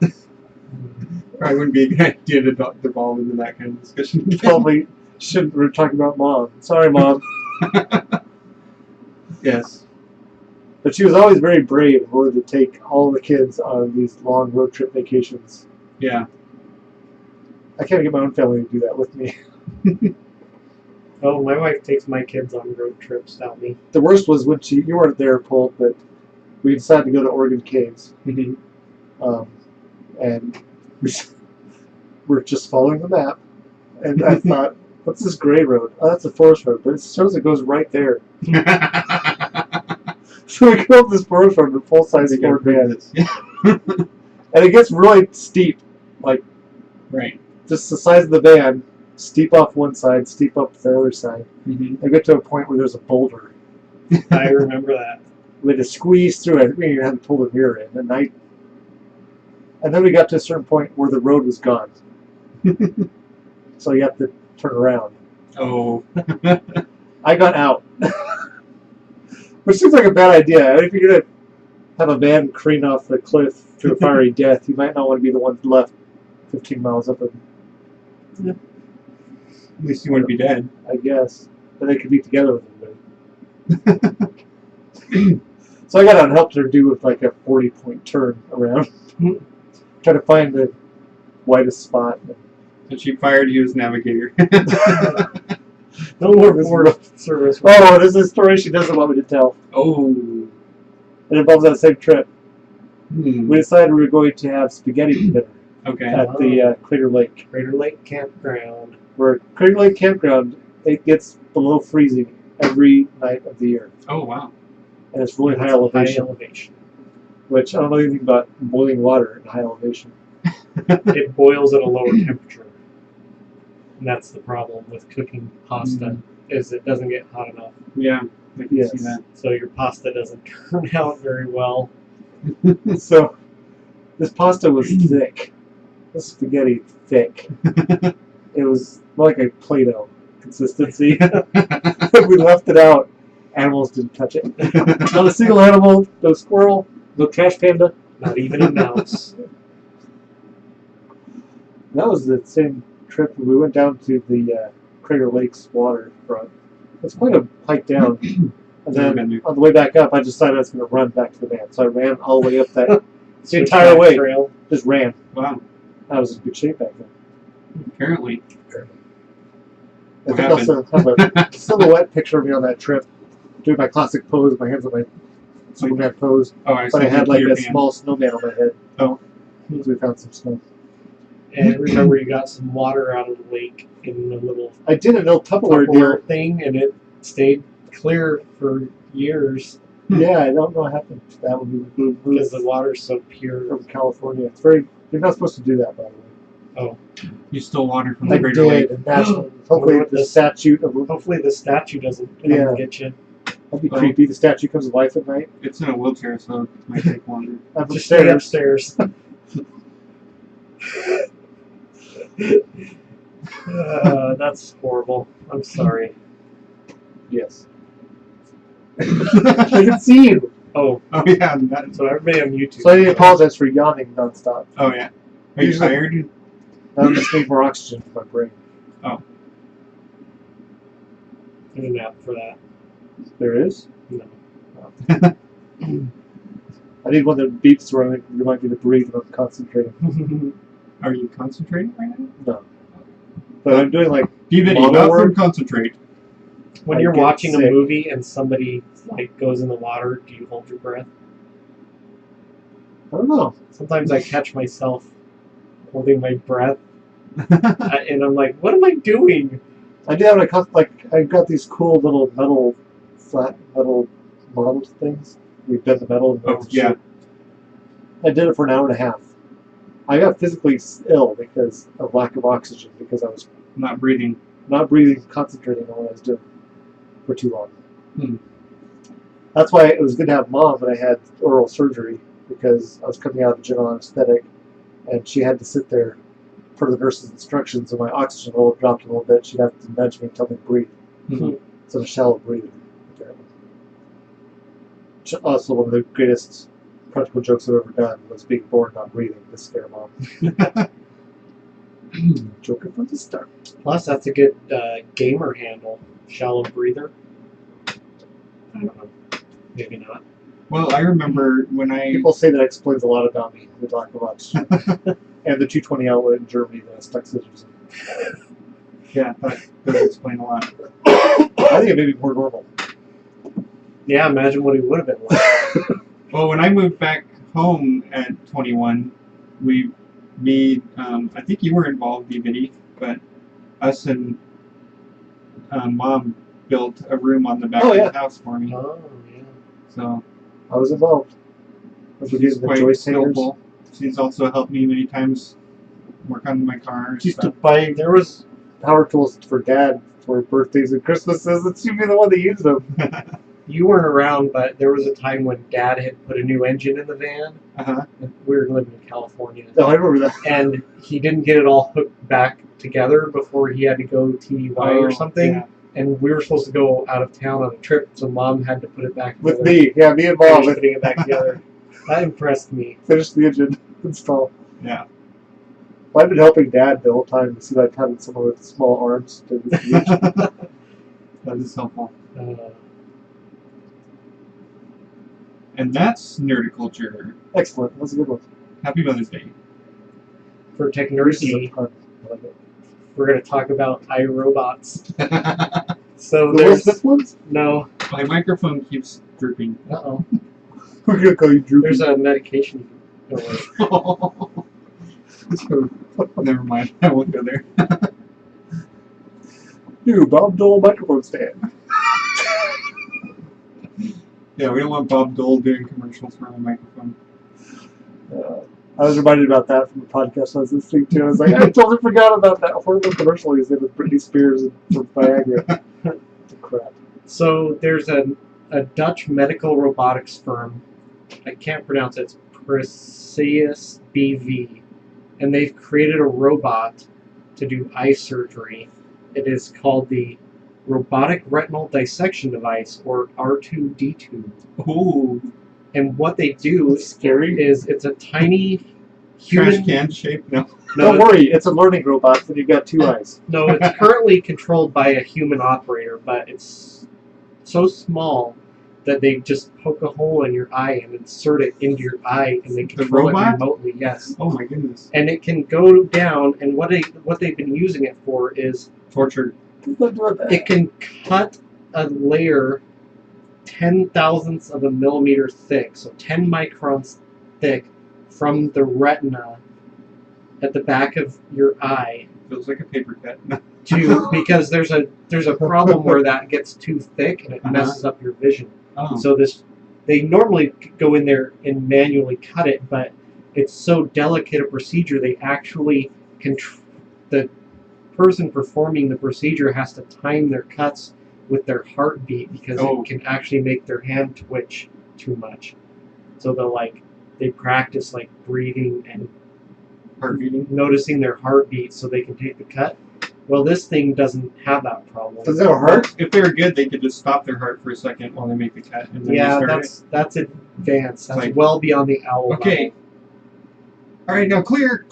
Probably wouldn't be a good idea to devolve into that kind of discussion. Probably shouldn't. We're talking about Mom. Sorry, Mom. Yes. But she was always very brave and willing to take all the kids on these long road trip vacations. Yeah. I can't get my own family to do that with me. Oh, my wife takes my kids on road trips without me. The worst was when you weren't there, Paul, but we decided to go to Oregon Caves. And we're just following the map. And I thought, what's this gray road? Oh, that's a forest road, but it shows it goes right there. So we go up this forest road in a full-size Ford van. And it gets really steep, like Right. just the size of the van, steep off one side, steep up the other side. Mm-hmm. I get to a point where there's a boulder. I remember that. We had to squeeze through it. We even had to pull the mirror in. And then we got to a certain point where the road was gone. So you have to turn around. Oh. I got out. Which seems like a bad idea. If you're going to have a van careen off the cliff to a fiery death, you might not want to be the one left 15 miles up it, At least you wouldn't be dead. I guess. But they could be together with everybody. So I got out and helped her do with like a 40-point turn around. Try to find the widest spot. And she fired you as navigator. No more Forest Service. Oh, there's a story she doesn't want me to tell. Oh. It involves that same trip. Hmm. We decided we were going to have spaghetti dinner Okay. at the Crater Lake. Crater Lake Campground. Where Crater Lake Campground, it gets below freezing every night of the year. Oh, wow. And it's really high High elevation, elevation. which I don't know anything about boiling water at high elevation. It boils at a lower temperature. And that's the problem with cooking pasta, is it doesn't get hot enough. Yeah. I can Yes. see that. So your pasta doesn't turn out very well. So this pasta was thick. This spaghetti thick. It was more like a Play-Doh consistency. We left it out. Animals didn't touch it. Not a single animal. No squirrel. No trash panda. Not even a mouse. That was the same trip we went down to the Crater Lakes waterfront. It's quite a hike down. And Never then been there. on the way back up, I decided I was going to run back to the van. So I ran all the way up that the Switchback entire way. trail. Just ran. Wow. I was in good shape back then. Apparently. I What think I also have a silhouette picture of me on that trip, doing my classic pose, my hands on my Superman pose. Oh, I But I see had like Peter a Pan. small snowman on my head. Oh. Because we found some snow. And remember, you got some water out of the lake in a little I did an old Tupperware deal. Tupperware thing, and it stayed clear for years Yeah, I don't know what happened to that when we moved because the water's so pure. from California. It's very. You're not supposed to do that, by the way. Oh, You stole water from I the Greater Lake. did, and that's hopefully What the this- statute of hopefully the statue doesn't come Yeah. and get you. that'd be Oh. creepy. The statue comes to life at night. It's in a wheelchair, so it might take longer. I'm Just stay upstairs. That's horrible. I'm sorry. Yes. I can see you. Oh, Oh yeah, that's, so everybody on YouTube. So I need to apologize for yawning nonstop. oh yeah. Are you Usually- tired? I just need more oxygen for my brain. There's an app for that. There is. No. I need one that beeps where I remind me to breathe when I'm concentrating. Are you concentrating right now? No. But I'm doing like DVD, Model not work? from concentrate. When I you're get watching sick. a movie and somebody like goes in the water, do you hold your breath? I don't know. Sometimes I catch myself holding my breath, and I'm like, "What am I doing?" I did have I got these cool little flat metal model things. We bend the metal. And Oh, make the yeah. shape. I did it for an hour and a half. I got physically ill because of lack of oxygen because I was Not breathing. not breathing, concentrating on what I was doing for too long. Hmm. That's why it was good to have mom when I had oral surgery because I was coming out of general anesthetic and she had to sit there per the nurse's instructions and my oxygen level dropped a little bit. She'd have to nudge me and tell me to breathe. Mhm. So the shallow breathing, apparently. Also, one of the greatest practical jokes I've ever done was being born not breathing to scare mom. Joker from the start. Plus, that's a good gamer handle. Shallow breather. I don't know. Maybe not. Well, I remember when I People say that explains a lot about me. We talk about and the 220 outlet in Germany that I stuck scissors in. yeah, that does explain a lot. I think it may be more normal. Yeah, imagine what he would have been like. Well, when I moved back home at 21, I think you were involved, DVD, but us and Mom built a room on the back Oh, of yeah. the house for me. Oh, yeah. So I was involved. Was we she's getting the quite joist hangers? skillful. She's also helped me many times work on my car and She used to stuff. buy, there was power tools for Dad for birthdays and Christmases, and she'd be the one that used them. You weren't around, but there was a time when Dad had put a new engine in the van. Uh-huh. We were living in California. Oh, I remember that. And he didn't get it all hooked back together before he had to go TDY or Oh, something. yeah. And we were supposed to go out of town on a trip, so Mom had to put it back together. With me. Yeah, me and Finish Mom putting it back together. That impressed me. finished the engine install. Yeah. Well, I've been helping Dad the whole time to see like having someone with small arms to do the engine. That is helpful. Uh, And that's nerdiculture. Excellent. That's a good one. Happy Mother's Day. for This is a Technerdy, pun. I like it. we're going to talk about iRobots. So The Will there's Smith ones? no. My microphone keeps drooping. Uh-oh. We're going to call you Droopy. There's a medication. Don't worry. Never mind. I won't go there. New Bob Dole microphone stand. Yeah, we don't want Bob Dole doing commercials for our microphone. I was reminded about that from the podcast I was listening to. I was like, I totally forgot about that horrible commercial he did with Britney Spears and for Viagra. Crap. So there's a Dutch medical robotics firm. I can't pronounce it. It's Perseus BV. And they've created a robot to do eye surgery. It is called the Robotic Retinal Dissection Device, or R2D2. Ooh. And what they do Scary. is it's a tiny Trash can shape? No. Don't worry, it's a learning robot, and you've got 2 eyes. No, it's currently controlled by a human operator, but it's so small that they just poke a hole in your eye and insert it into your eye, and they control it robot? remotely. Yes, Oh my goodness. and it can go down. And what they've been using it for is Torture. it can cut a layer 10,000ths of a millimeter thick, so 10 microns thick, from the retina at the back of your eye Feels like a paper cut. because there's a problem where that gets too thick and it messes up your vision. Oh. So they normally go in there and manually cut it, but it's so delicate a procedure. They actually the person performing the procedure has to time their cuts with their heartbeat because it can actually make their hand twitch too much. So they practice breathing and Heart beating. noticing their heartbeat so they can take the cut. Well, this thing doesn't have that problem. Does it hurt? If they were good, they could just stop their heart for a second while they make the cut. And then That's advanced. That's like, well beyond the owl. Okay. level. All right, now clear.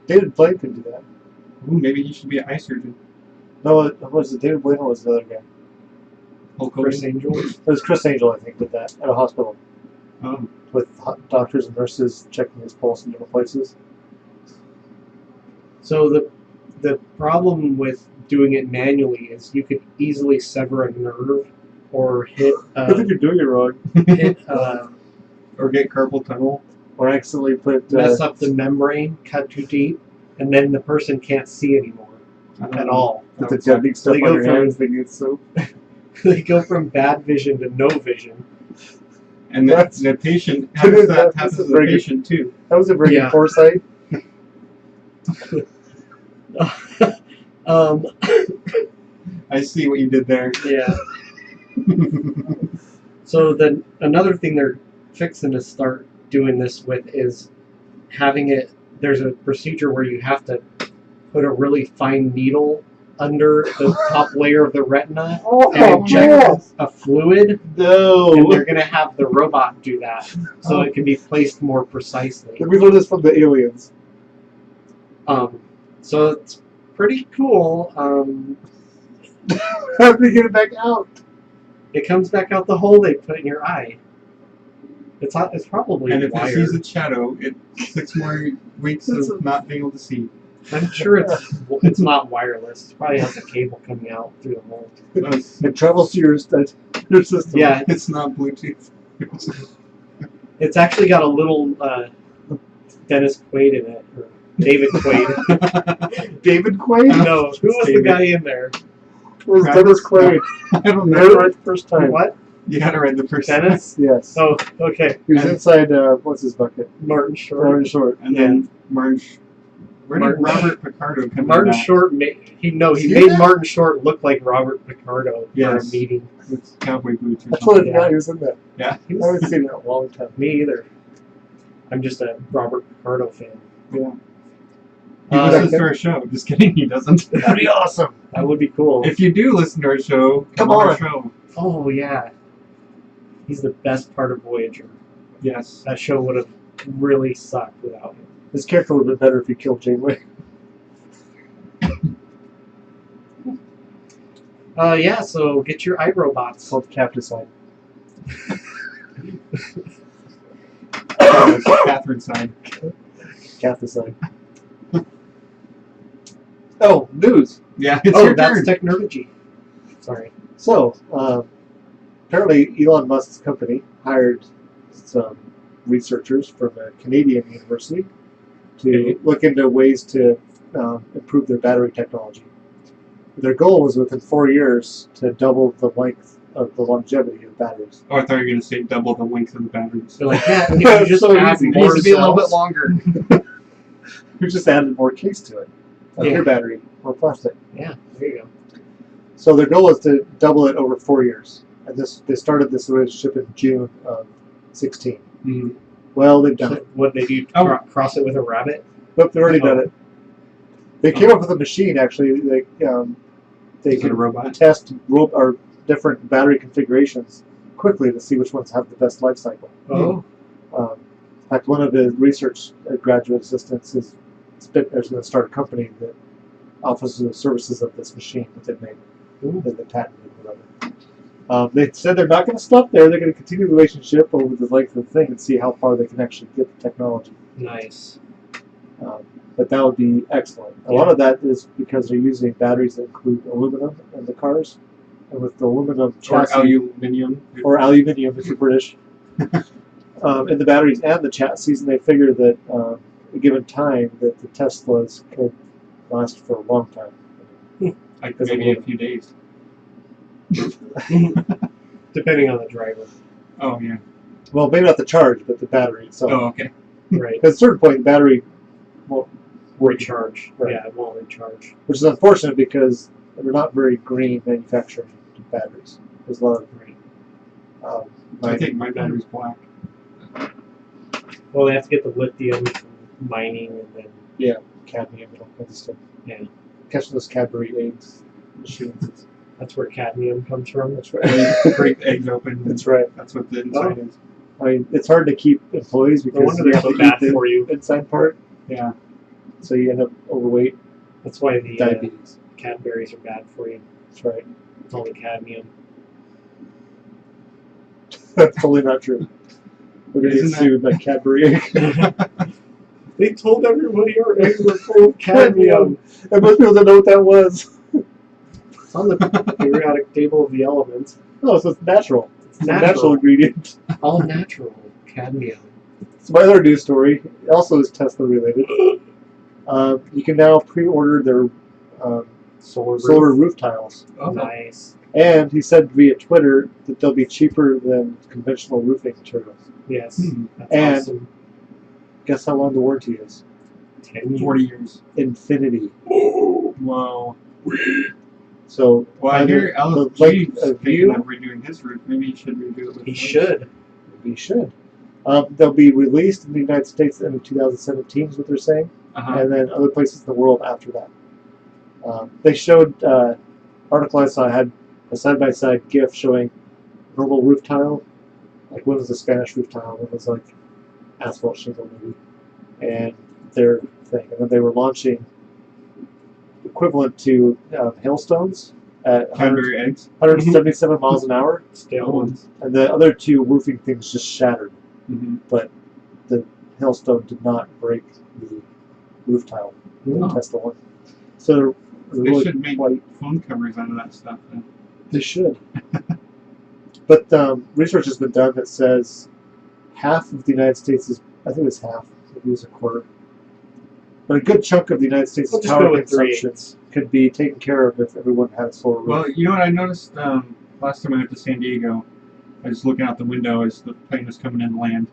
David Blaine could do that. Ooh, maybe he should be an eye surgeon. No, it was it David Blaine or was the other guy? Hulk Chris Hogan. Angel. It was Chris Angel, I think, did that at a hospital Oh. with doctors and nurses checking his pulse in different places. So the problem with doing it manually is you could easily sever a nerve or hit I think you're doing it wrong. Or get carpal tunnel. Or accidentally put mess up the membrane, cut too deep, and then the person can't see anymore at all. Put the deadly stuff They on go your from- hands. They get soap. They go from bad vision to no vision. And the patient happens to the very good. patient too. That was a very Yeah. good foresight. I see what you did there. Yeah. So then another thing they're fixing to start doing this with is having it. There's a procedure where you have to put a really fine needle under the top layer of the retina and inject a fluid. No. And they're going to have the robot do that, so it can be placed more precisely. We learned this from the aliens. So it's pretty cool. How do we get it back out? It comes back out the hole they put in your eye. It's probably And if wired. it sees its shadow, it's 6 more weeks of not being able to see. I'm sure it's not wireless. It probably has a cable coming out through the hole. It travels to your system. Yeah, It's not Bluetooth. it's actually got a little Dennis Quaid in it, or David Quaid. David Quaid? No, who was David. the guy in there? It was Dennis Quaid. I don't Never know. right the first time. What? You gotta read the first Dennis? Yes. Oh, okay. He was inside, what's his bucket? Martin Short. Martin Short. And then Martin. Where did Martin- Robert Picardo come Martin in? Short he See made that? Martin Short look like Robert Picardo for a Yes. meeting. With cowboy boots or I totally something. forgot he was in that. Yeah. He I was- haven't seen it in a long time. Me either. I'm just a Robert Picardo fan. Yeah. He listens to our show. Just kidding, he doesn't. That'd be awesome. That would be cool. If you do listen to our show, Come on our on. show. Oh yeah, he's the best part of Voyager. Yes. That show would have really sucked without him. His character would have been better if he killed Janeway. Yeah. So get your iRobots. It's called Capticide. Catherine side. Capticide. Oh, news. Yeah, it's Oh, your that's turn. Technergy. Sorry. So, apparently Elon Musk's company hired some researchers from a Canadian university to look into ways to improve their battery technology. Their goal was within 4 years to double the length of the longevity of batteries. Oh, I thought you were going to say double the length of the batteries. They're like, yeah, if you just So add easy. It more needs to be a little bit cells. longer. We just added more case to it. Like Yeah. your battery, more plastic. Yeah, there you go. So their goal was to double it over 4 years. And they started this relationship in June of 16. Mm-hmm. Well, they've done So it. what they do? Oh. Cross it with a rabbit? Nope, they've already done Oh. it. They came up with a machine, actually. They Is it a can robot? test or different battery configurations quickly to see which ones have the best life cycle. Oh, Um, In fact, one of the research graduate assistants is going to start a company that offers the services of this machine that they made, that they patented, whatever. They said they're not going to stop there. They're going to continue the relationship over the length of the thing and see how far they can actually get the technology. Nice. But that would be excellent. A lot of that is because they're using batteries that include aluminum in the cars, and with the aluminum chassis, or aluminium if you're British, in the batteries and the chassis, and they figure that a given time that the Teslas could last for a long time. Like maybe a few days. Depending on the driver. Oh, yeah. Well, maybe not the charge, but the battery itself. Oh, okay. Right. Because at a certain point, the battery won't recharge. Right. Yeah, it won't recharge. Which is unfortunate because they're not very green manufacturing batteries. There's a lot of green. I think my battery's black. Well, they have to get the lithium from mining and then cadmium and all kinds of stuff. Yeah. Catch those Cadbury eggs machines. that's where cadmium comes from. That's right. Break the eggs open. That's right. That's what the inside is. I mean, it's hard to keep employees No because wonder you they're have so to bad eat for you. the inside part, Yeah. so you end up overweight, That's why the diabetes. Cadberries are bad for you. That's right. It's all the cadmium. That's totally not true. We're going to get Isn't sued by Cadbury. They told everybody our eggs were full of cadmium. And most people don't know what that was. It's on the periodic table of the elements. Oh, so it's natural. It's It's a natural ingredient. All natural cadmium. So my other news story also is Tesla related. You can now pre-order their solar roof tiles. Oh, nice. And he said via Twitter that they'll be cheaper than conventional roofing materials. Yes. That's And- awesome. Guess how long the warranty is? 10 years. 40 years. Infinity. Wow. So Well, I either hear the LSG's length of thinking view, of redoing his roof. Maybe he should redo it with He his. should. we should. They'll be released in the United States in 2017 is what they're saying, Uh-huh. and then other places in the world after that. They showed, article I saw had a side-by-side GIF showing normal roof tile, like one was a Spanish roof tile, one was like asphalt shingle maybe, and their thing. And then they were launching equivalent to hailstones at Cadbury eggs. 177 miles an hour, Stale ones. and the other two roofing things just shattered. Mm-hmm. But the hailstone did not break the roof tile, the Oh. Tesla one. So they're They really should make quite. phone covers out of that stuff. Then. They should. But research has been done that says half of the United States is, I think it's half, maybe it's a quarter, but a good chunk of the United States' We'll just power go with consumption 3/8. could be taken care of if everyone had a solar roof. Well, you know what I noticed last time I went to San Diego? I was looking out the window as the plane was coming in to land,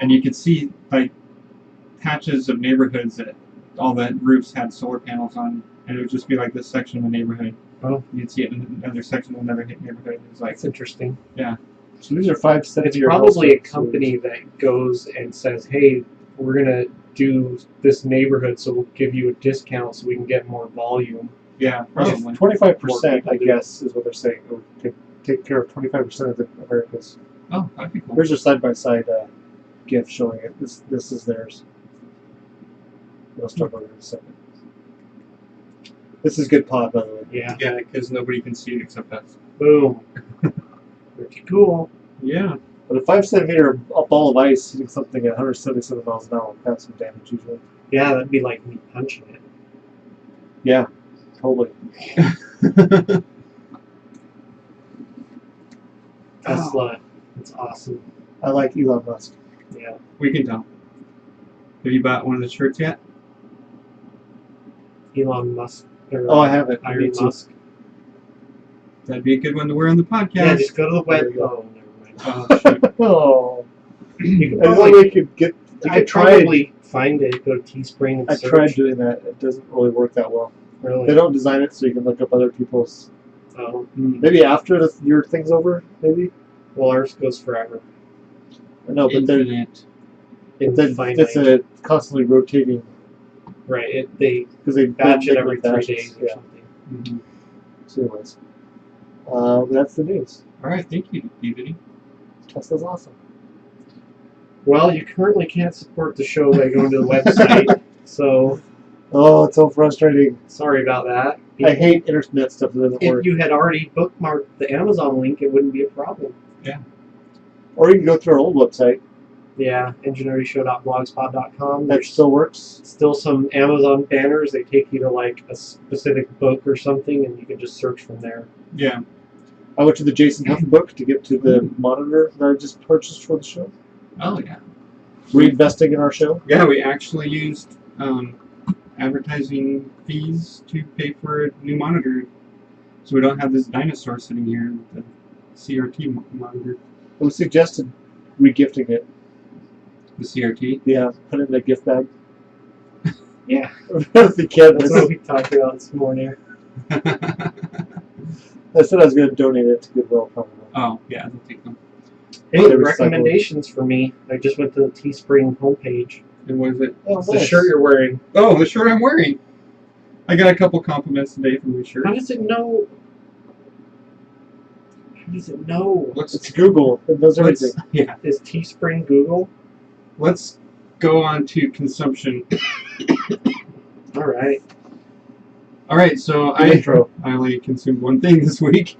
and you could see like patches of neighborhoods that all the roofs had solar panels on, and it would just be like this section of a neighborhood. Oh. You'd see it in another section of another neighborhood. It was like, That's interesting. So these are 5 cents. It's probably a company that goes and says, "Hey, we're gonna do this neighborhood, so we'll give you a discount so we can get more volume." yeah, probably. 25%, More I people guess, is what they're saying. It would take care of 25% of the Americas. Oh, that'd be cool. Here's a side-by-side GIF showing it. This is theirs. We'll start over in a second. This is good pod, by the way. Yeah. Yeah, because nobody can see it except us. Boom. Pretty cool. Yeah. But a 5-centimeter ball of ice hitting something at 177 miles an hour will have some damage usually. Yeah, that'd be like me punching it. Yeah, totally. Tesla. It's awesome. I like Elon Musk. Yeah. We can tell. Have you bought one of the shirts yet? Elon Musk. Or, Oh, I haven't. I Iron need to. Musk. That'd be a good one to wear on the podcast. Yeah, just go to the web. There you Oh, never mind. Oh, shoot. Oh, You could I probably, only could get. you I could tried. probably find it. Go to Teespring and I search. tried doing that. It doesn't really work that well. Really? They don't design it so you can look up other people's. Oh, Maybe after your thing's over. Maybe. well, ours goes forever. No, but they're. Infinite. Infinite. It's a constantly rotating Right. They because they batch make it every 3 batches. days or Yeah. something. Mhm. So anyways, that's the news. All right, thank you, Peabody. Tesla's awesome. Well, you currently can't support the show by going to the website, so Oh, it's so frustrating. sorry about that. I hate internet stuff that doesn't If work. you had already bookmarked the Amazon link, it wouldn't be a problem. Or you can go through our old website. Yeah, engineerdyshow.blogspot.com. That There's still works. still some Amazon banners. They take you to like a specific book or something, and you can just search from there. Yeah. I went to the Jason Huff book to get to the monitor that I just purchased for the show. Oh yeah. Reinvesting in our show. Yeah, we actually used advertising fees to pay for a new monitor, so we don't have this dinosaur sitting here, the CRT monitor. It was suggested regifting it. The CRT. Yeah, put it in a gift bag. Yeah, If you can. that's what we talked about this morning. I said I was going to donate it to Goodwill, probably. Oh yeah, I'll take them. Hey, They recycle. recommendations for me. I just went to the Teespring homepage. And what is it? Oh, It's the shirt you're wearing. Oh, the shirt I'm wearing. I got a couple compliments today from the shirt. How does it know? How does it know? It's Google. It knows everything. Yeah. Is Teespring Google? Let's go on to consumption. All right. All right, so Good intro. I only consumed one thing this week.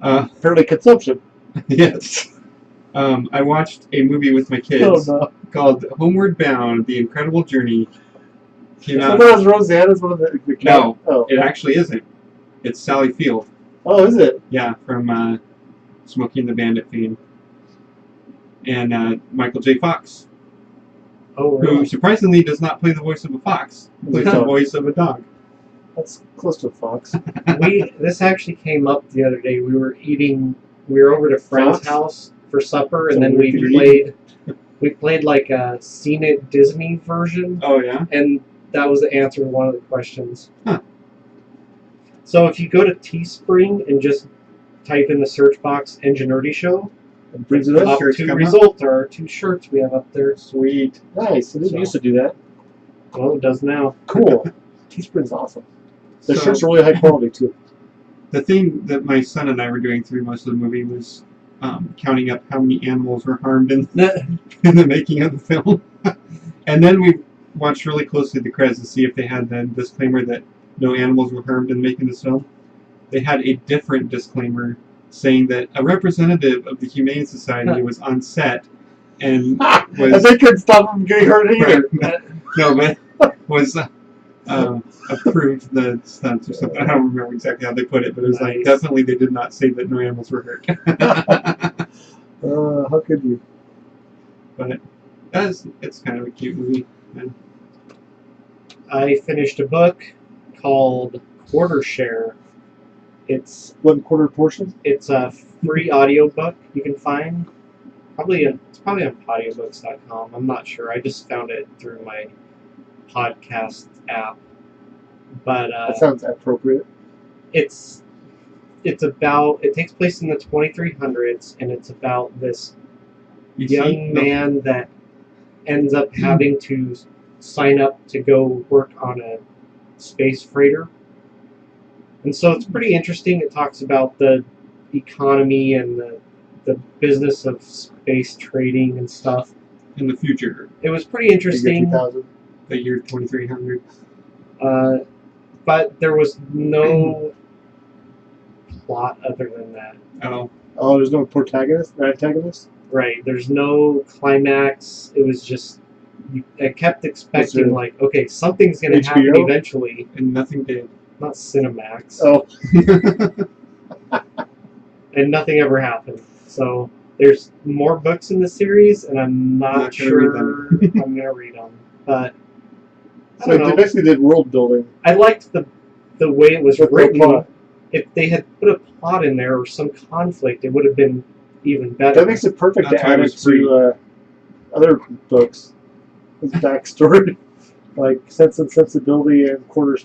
Apparently consumption. Yes. I watched a movie with my kids Oh, no. called Homeward Bound: The Incredible Journey. Came I out. thought it was Roseanne as one of the No. Oh. It actually isn't. It's Sally Field. Oh, is it? Yeah, from Smokey and the Bandit fame. And Michael J. Fox, Oh, who really? surprisingly does not play the voice of a fox. He plays the dog. voice of a dog. That's close to a fox. This actually came up the other day. We were over to a friend's Fox? house for supper, So and then what we did you eat? played like a Seen It Disney version, Oh yeah. and that was the answer to one of the questions. Huh. So if you go to Teespring and just type in the search box Enginerdy Show, It brings it up. top shirts two come up. results are our two shirts we have up there. Sweet. Nice. It didn't So- used to do that. Well, it does now. Cool. Teespring's awesome. The So- shirts are really high quality, too. The thing that my son and I were doing through most of the movie was counting up how many animals were harmed in the making of the film. And then we watched really closely the credits to see if they had the disclaimer that no animals were harmed in making this film. They had a different disclaimer saying that a representative of the Humane Society was on set and And was they couldn't stop them getting hurt either. no, but was approved the stunts or something. I don't remember exactly how they put it, but it was like Nice. definitely they did not say that no animals were hurt. How could you? But it's kind of a cute movie. And I finished a book called Quarter Share. It's 1/4 portion? It's a free audiobook you can find. It's probably on audiobooks.com. I'm not sure. I just found it through my podcast app. But That sounds appropriate. it takes place in the 2300s, and it's about this you see- young no, man that ends up having to sign up to go work on a space freighter. And so it's pretty interesting. It talks about the economy and the business of space trading and stuff. in the future, It was pretty The year interesting, 2000. the year 2300. but there was no plot other than that. Oh, Oh, there's no protagonist? No antagonist? Right. There's no climax. It was just I kept expecting it like, okay, something's gonna happen HBO? eventually. and nothing did. Not Cinemax. Oh, And nothing ever happened. So there's more books in the series, and I'm not Not gonna read sure I'm gonna read them. But I so don't they know. basically did world building I liked the way it was with no written. plot. If they had put a plot in there or some conflict, it would have been even better. That makes it perfect That's to why add it it was free. to other books. His backstory. Like Sense and Sensibility and Quarter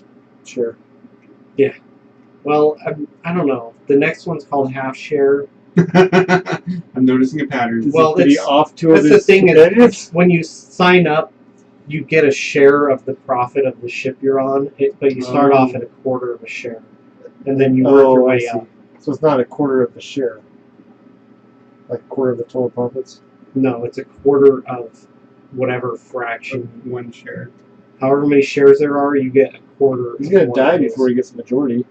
Share. Well, I don't know. The next one's called Half Share. I'm noticing a pattern. Well, Did he it's- off to That's the his thing. companions? Is when you sign up, you get a share of the profit of the ship you're on, but you start Oh. off at a quarter of a share, and then you work your I way see. up. So it's not a quarter of the share. Like a quarter of the total profits. No, it's a quarter of whatever fraction. One share. However many shares there are, you get a quarter. He's of gonna one die of those. before he gets the majority.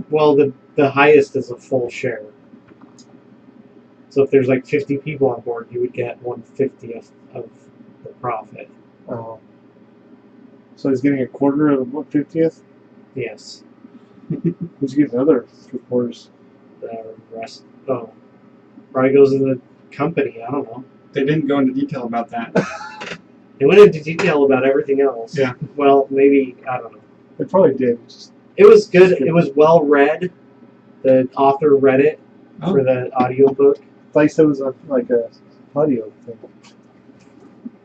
Well, the highest is a full share. So if there's like 50 people on board, you would get 1/50th of the profit. Oh. So he's getting a quarter of 1/50th? Yes. Who's getting the other 3/4? The rest, probably goes to the company. I don't know. They didn't go into detail about that. They went into detail about everything else. Yeah. Well, maybe, I don't know. They probably did. It was good. It was well read. The author read it Oh. for the audiobook. I thought you said it was like a audio thing.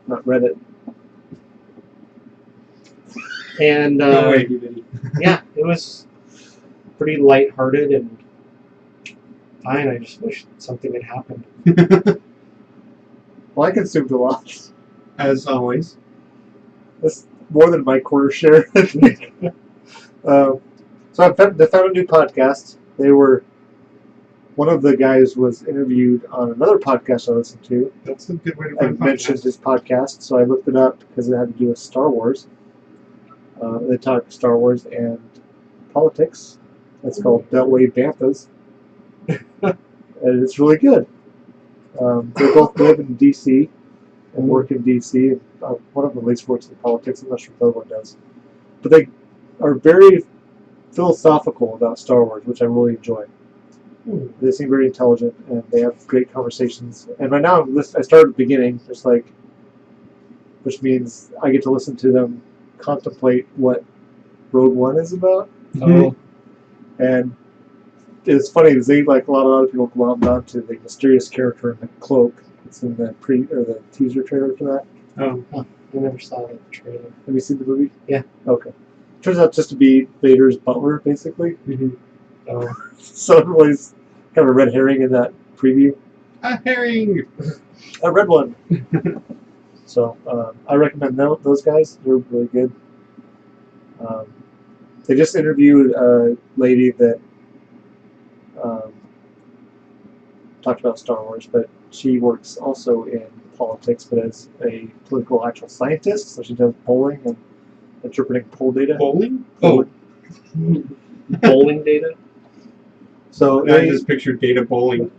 Not Reddit. And No way, Diddy. yeah, it was pretty lighthearted and fine. I just wish something had happened. Well, I consumed a lot. As always. That's more than my quarter share. So they found a new podcast. One of the guys was interviewed on another podcast I listened to. That's a good way to I find mentioned podcasts. his podcast, so I looked it up because it had to do with Star Wars. They talk Star Wars and politics. It's called Beltway Banthas. And it's really good. They both live in D.C. and work in D.C. One of them at least works in politics. I'm not sure if the other one does. But they are very philosophical about Star Wars, which I really enjoy. They seem very intelligent, and they have great conversations. And right now, I started at the beginning, which means I get to listen to them contemplate what Rogue One is about. Oh, And it's funny because they, like a lot of other people, glommed onto the mysterious character in the cloak. It's in the the teaser trailer for that. Oh. I never saw the trailer. Have you seen the movie? Yeah. Okay. Turns out just to be Vader's butler, basically. Mm-hmm. Oh, So everybody's kind of a red herring in that preview. A herring! A red one. So I recommend those guys. They're really good. They just interviewed a lady that talked about Star Wars, but she works also in politics, but as a political actual scientist. So she does polling and interpreting poll data. Bowling? Oh. bowling data. So I just pictured Data bowling.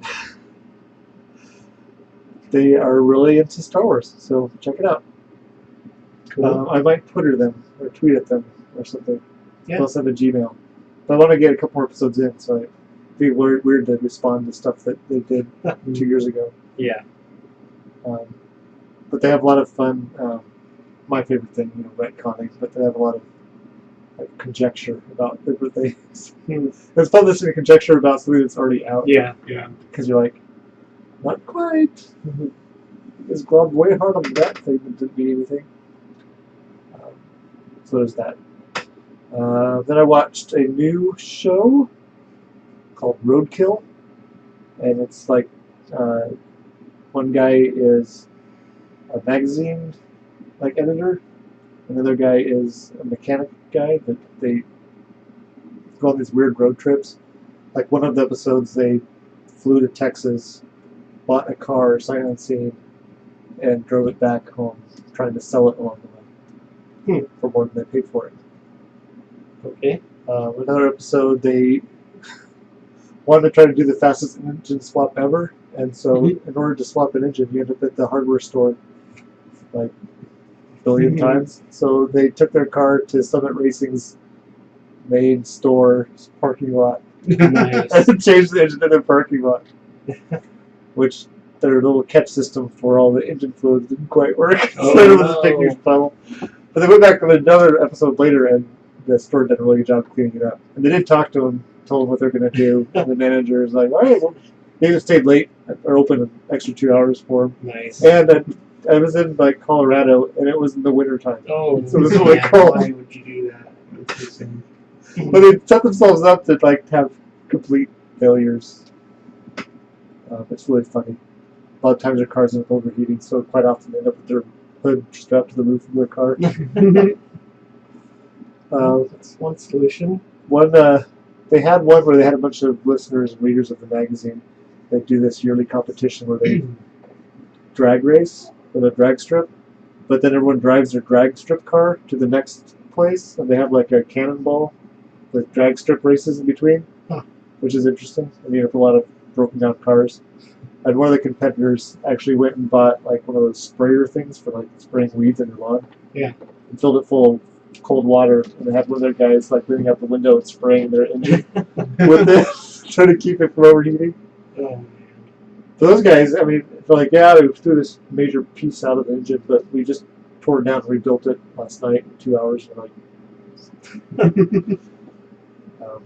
they are really into Star Wars. So check it out. Cool. I might Twitter them or tweet at them or something. Yeah. They'll send a Gmail. But I want to get a couple more episodes in, so I feel weird to respond to stuff that they did 2 years ago. Yeah. But they have a lot of fun. My favorite thing, retconning, but they have a lot of conjecture about different things. It's fun listening to conjecture about something that's already out. Yeah. Yeah. Because you're like, not quite. It's glommed way hard on that thing that didn't mean anything. So there's that. Then I watched a new show called Roadkill, and it's like one guy is a magazine editor, and the other guy is a mechanic guy that they go on these weird road trips. Like one of the episodes, they flew to Texas, bought a car sight unseen, and drove it back home, trying to sell it along the way for more than they paid for it. Okay. Another episode, they wanted to try to do the fastest engine swap ever, and so in order to swap an engine, you end up at the hardware store like a billion times. So they took their car to Summit Racing's main store parking lot Nice. and changed the engine in their parking lot, which their little catch system for all the engine fluids didn't quite work. Oh, So it was a big no. huge puddle. But they went back on another episode later, and the store did a really good job cleaning it up. And they did talk to him, told him what they're going to do. And the manager is like, all right, well, they even stayed late or open an extra 2 hours for him. Nice. And I was in Colorado, and it was in the winter time. Oh, So it was really man, cold. why would you do that? That's insane. But they set themselves up to have complete failures. It's really funny. A lot of times their cars end up overheating, so quite often they end up with their hood strapped to the roof of their car. That's one solution. They had one where they had a bunch of listeners and readers of the magazine. They do this yearly competition where they drag race with a drag strip, but then everyone drives their drag strip car to the next place, and they have like a cannonball with drag strip races in between, which is interesting. I mean, with a lot of broken down cars. And one of the competitors actually went and bought like one of those sprayer things for like spraying weeds in your lawn. Yeah. And filled it full of cold water, and they had one of their guys like leaning out the window and spraying their engine with it, trying to keep it from overheating. Oh, So those guys, I mean, they're like, yeah, we threw this major piece out of the engine, but we just tore it down and rebuilt it last night in 2 hours. And like,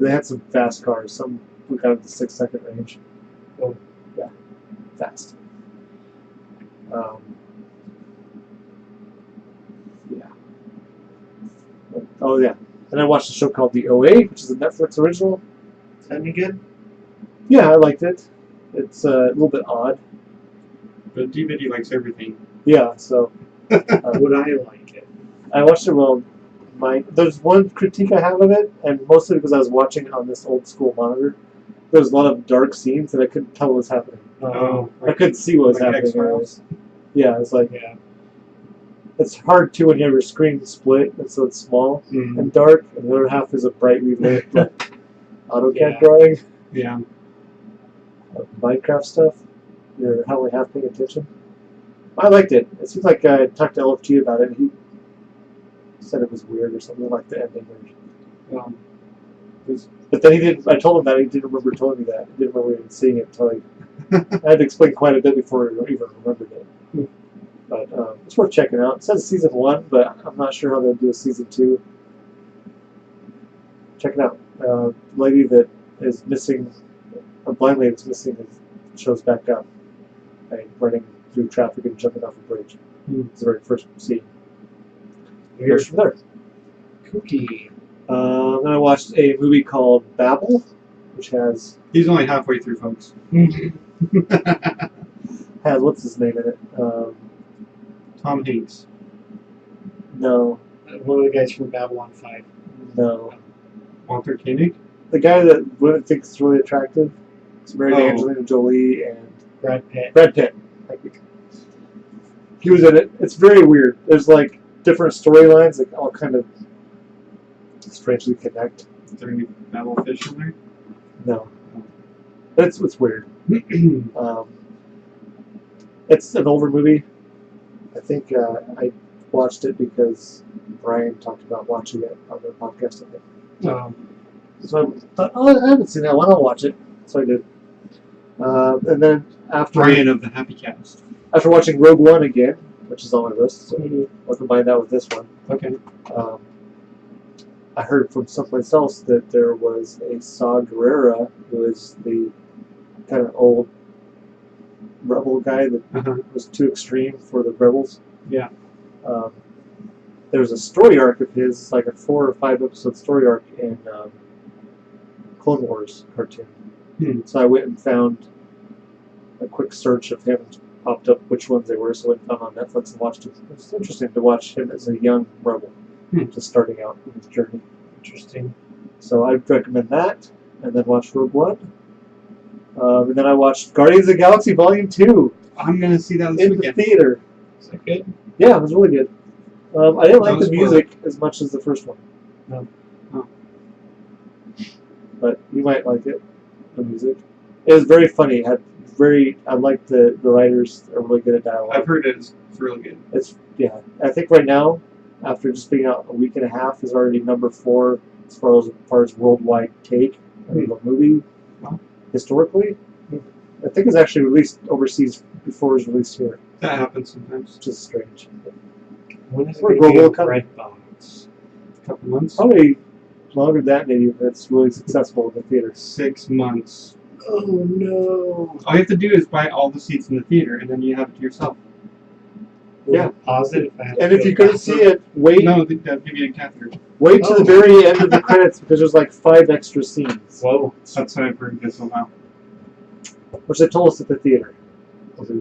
they had some fast cars. Some we got the 6-second range. Oh. Yeah, fast. Yeah. Oh yeah, and I watched a show called The OA, which is a Netflix original. is that any good? Yeah, I liked it. It's a little bit odd. But DVD likes everything. Yeah, so Would I like it? I watched it. Well, there's one critique I have of it, and mostly because I was watching it on this old school monitor. There's a lot of dark scenes that I couldn't tell what was happening. Oh, I couldn't see what was like happening. X-Files? Yeah, it's like Yeah. it's hard too when you have your screen split, and so it's small Mm. and dark, and the other half is a brightly lit like, AutoCAD Yeah. drawing Yeah. of Minecraft stuff. You're only half paying attention. I liked it. It seems like I talked to LFG about it. And he said it was weird or something like the ending. But then he didn't. I told him that he didn't remember telling me that. He didn't remember even seeing it until I had to explain quite a bit before he even remembered it. But it's worth checking out. It says season 1, but I'm not sure how they'll do a season 2. Check it out. Lady that is missing, a blind lady that's missing, shows back up, like running through traffic and jumping off a bridge. It's the very first scene. It goes from there. Cookie. Then I watched a movie called Babel, which has He's only halfway through, folks. what's his name in it? Tom Hanks. No, One of the guys from Babylon 5. no. Walter Koenig. The guy that women think is really attractive. It's married to Oh. Angelina Jolie and Brad Pitt. Brad Pitt. Thank you. He was in it. It's very weird. There's like different storylines that all kind of strangely connect. Is there any Babel fish in there? No, it's weird. It's an older movie. I think I watched it because Brian talked about watching it on their podcast. I think. So I thought, oh, I haven't seen that one. I'll watch it. So I did. And then after Brian of the Happy Cast. after watching Rogue One again, which is on my list, so I'll combine that with this one. Okay. I heard from someplace else that there was a Saw Gerrera, who is the kind of old rebel guy that was too extreme for the rebels. Yeah. There's a story arc of his, like a 4 or 5 episode story arc in Clone Wars cartoon. So I went and found a quick search of him, popped up which ones they were, so I went and found on Netflix and watched it. It was interesting to watch him as a young rebel, just starting out in his journey. Interesting. So I'd recommend that, and then watch Rogue One. And then I watched Guardians of the Galaxy Volume 2 I'm gonna see that this in the weekend. theater. Is that good? Yeah, it was really good. I didn't like No the spoiler. music as much as the first one. No. Oh. But you might like it, the music. It was very funny. I liked the writers are really good at dialogue. I've heard it's really good. I think right now, after just being out a week and a half, is already number 4 as far as worldwide take of a movie historically. I think it's actually released overseas before it was released here, That happens sometimes. which is strange. When is it We're going to be global in company. Redbox? A couple months. Probably longer than that, maybe, if it's really successful in the theaters. 6 months. Oh no! All you have to do is buy all the seats in the theater, and then you have it to yourself. Yeah. Pause it if I have And to if go you couldn't back. see it, wait No, they'll give you a catheter. Wait to the very end of the credits because there's like 5 extra scenes, Whoa. That's what I've heard this a while. which they told us at the theater.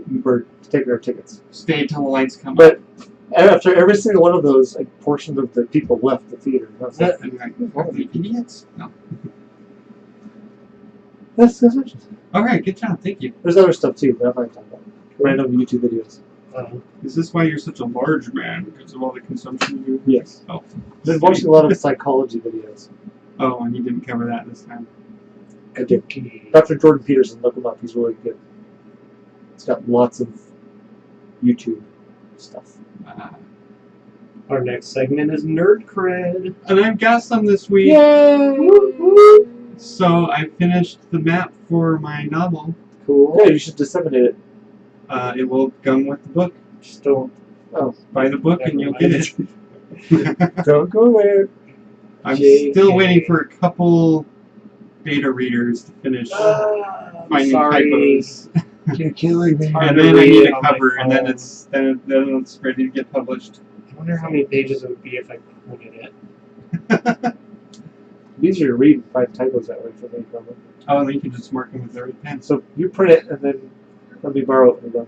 We were taking our tickets. Stay till the lights come But up. after every single one of those, a portion of the people left the theater. I was like, And you're like, are they idiots? No. that's interesting. All right, good job. Thank you. There's other stuff too, but I'm not talking about it. random YouTube videos. Is this why you're such a large man? Because of all the consumption you do? Yes. Oh. Been watching a lot of psychology videos. Oh, and you didn't cover that this time. I did. Dr. Jordan Peterson, look him up. He's really good. He's got lots of YouTube stuff. Our next segment is Nerd Cred. And I've got some this week. Yay! So I finished the map for my novel. Cool. Yeah, you should disseminate it. It will come with the book. Just don't. Buy the book and you'll get it. Don't go there. I'm JK. still waiting for a couple beta readers to finish finding typos. You're killing me. And then I need a cover, and then it's ready to get published. I wonder how many pages it would be if I printed it. Easier to read and find typos that way for me, probably. Oh, and then you can just mark them with the red pen. So you print it and then let me borrow it from them.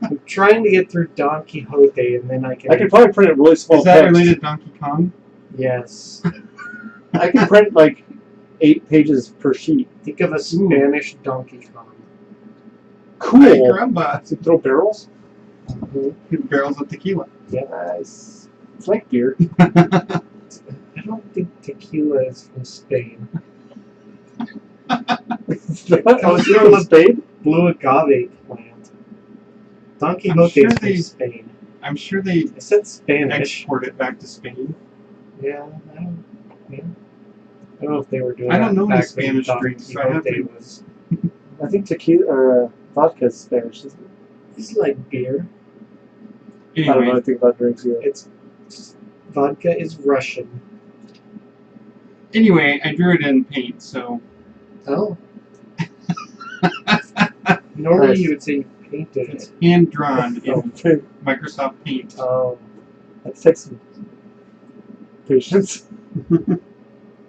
I'm trying to get through Don Quixote, and then I can probably print it really small Is that text. related to Donkey Kong? Yes. I can print like 8 pages per sheet. Think of a Spanish Donkey Kong. Cool. Ay, caramba. Does it throw barrels? Barrels of tequila. Nice. It's like beer. I don't think tequila is from Spain. Comes from Spain? Blue agave plant. Don Quixote sure is from they- Spain. I'm sure they I said Spanish. export it back to Spain. Yeah, I don't know if they were doing I don't that know any back when Spanish Don drinks, so I have Quixote to- was. I think tequila or vodka is Spanish, isn't it? It's like beer. I don't know Anyway, anything about drinks either. It's vodka is Russian. I drew it in paint, so Oh. Normally Nice. you would say you painted it's it. hand drawn in Okay, Microsoft Paint. Oh. that takes some patience.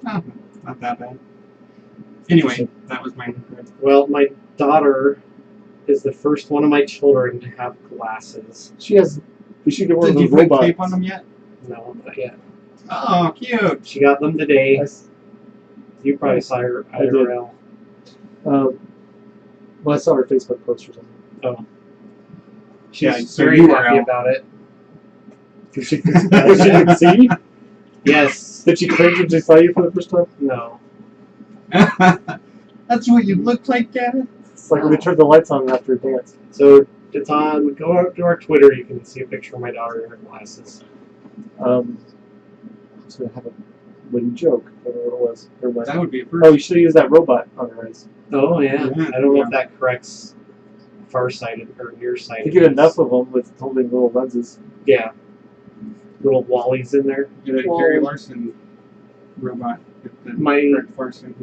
Oh, not that bad. Anyway, that was my Well, my daughter is the first one of my children to have glasses. She has. We should get one Did of you those put robots. tape on them yet? No, not yet. Oh, cute. She got them today. Nice. You probably saw her I did. IRL. Well, I saw her Facebook post or something. She's Yeah, so very you were happy out. about it. Did she can see? Yes. Did she cringe when she saw you for the first time? No. That's what you look like, Dad? It's like when they turned the lights on after a dance. So it's on. Go out to our Twitter. You can see a picture of my daughter in her glasses. I was going to have a witty joke. I don't know what it was. Never mind. That would be a Oh, first. you should have used that robot on her eyes. Oh yeah. Yeah, I don't know yeah. if that corrects farsighted or nearsighted. You get enough of them with holding little lenses. Yeah. Little Wallies in there. Get a Well- Gary Larson robot with the My- correct farsight.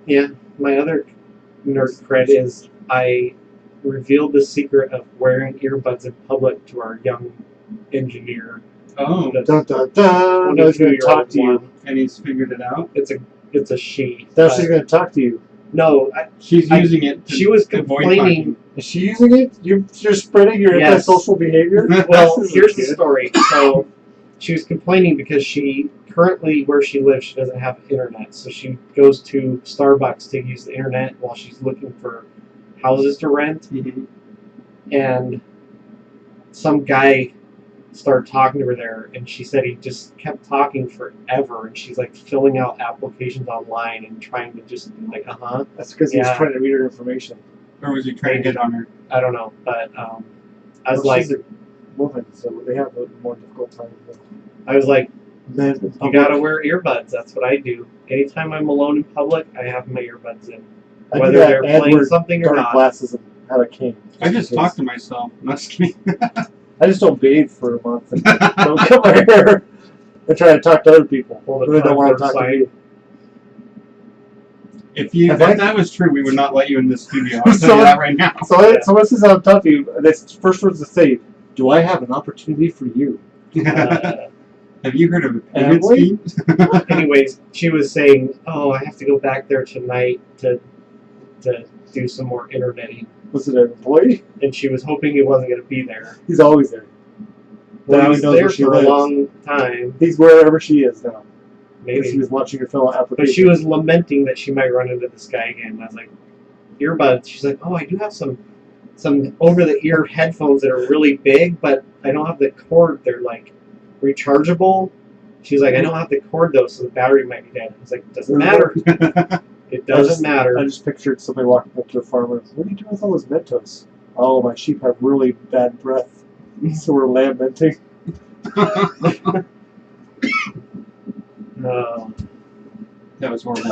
Yeah. My other nerd cred is I revealed the secret of wearing earbuds in public to our young engineer. Oh, The Dun dun dun. Now she's going to talk 22-year-old to you. one. and he's figured it out. It's a she. Now but- she's going to talk to you. No, She's I- using it to she was avoid complaining. Is she using it? You're spreading your Yes. antisocial behavior? Well, This is here's the good. story. So, she was complaining because she currently where she lives, she doesn't have internet. So she goes to Starbucks to use the internet while she's looking for houses to rent. Mhm. And some guy started talking to her there, and she said he just kept talking forever. And she's like filling out applications online and trying to just be like, That's because he's Yeah. trying to read her information. Or was he trying to hit on her? I don't know, but I was Well, like, she's a woman, so they have a more difficult time with I was like. men. in You public. gotta wear earbuds. That's what I do. Anytime I'm alone in public, I have my earbuds in, I do whether that they're and playing wear something or dark not. glasses and have a cane. I just in talk case. to myself. I'm not just kidding. I just don't bathe for a month and don't cut my hair. I try to talk to other people. Hold it Really don't want to front talk to side. you. If that was true, we would not let you in this studio. I'll tell So- you that right now. So, so this is how I'm talking to you. This first words to say, do I have an opportunity for you? Have you heard of a payment Emily? scheme? Anyways, she was saying, "Oh, I have to go back there tonight to do some more interneting," Was it an employee? and she was hoping he wasn't going to be there. He's always there. But I Nobody was knows there where she for a lives. long time, He's wherever she is now. Because he maybe. was watching her fill out application. But she was lamenting that she might run into this guy again. I was like, "Earbuds." She's like, "Oh, I do have some some over-the-ear headphones that are really big, but I don't have the cord. They're like rechargeable. She's like, I don't have the cord though, so the battery might be dead. I was like, doesn't matter. It doesn't matter. I just pictured somebody walking up to a farmer. What are you doing with all those Mentos? Oh, my sheep have really bad breath, so we're lamenting. That was horrible.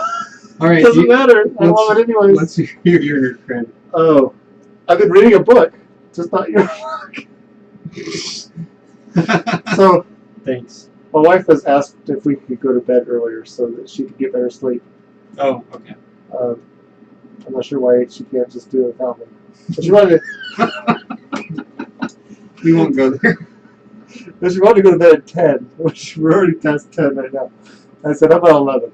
All right, Doesn't matter. I love it anyways. Let's hear your nerd cred. Oh, I've been reading a book, just not your book. So, Thanks. my wife has asked if we could go to bed earlier so that she could get better sleep. Oh, okay. I'm not sure why she can't just do it without me. But she wanted We won't go there. she wanted to go to bed at 10, which we're already past 10 right now. I said, how about 11?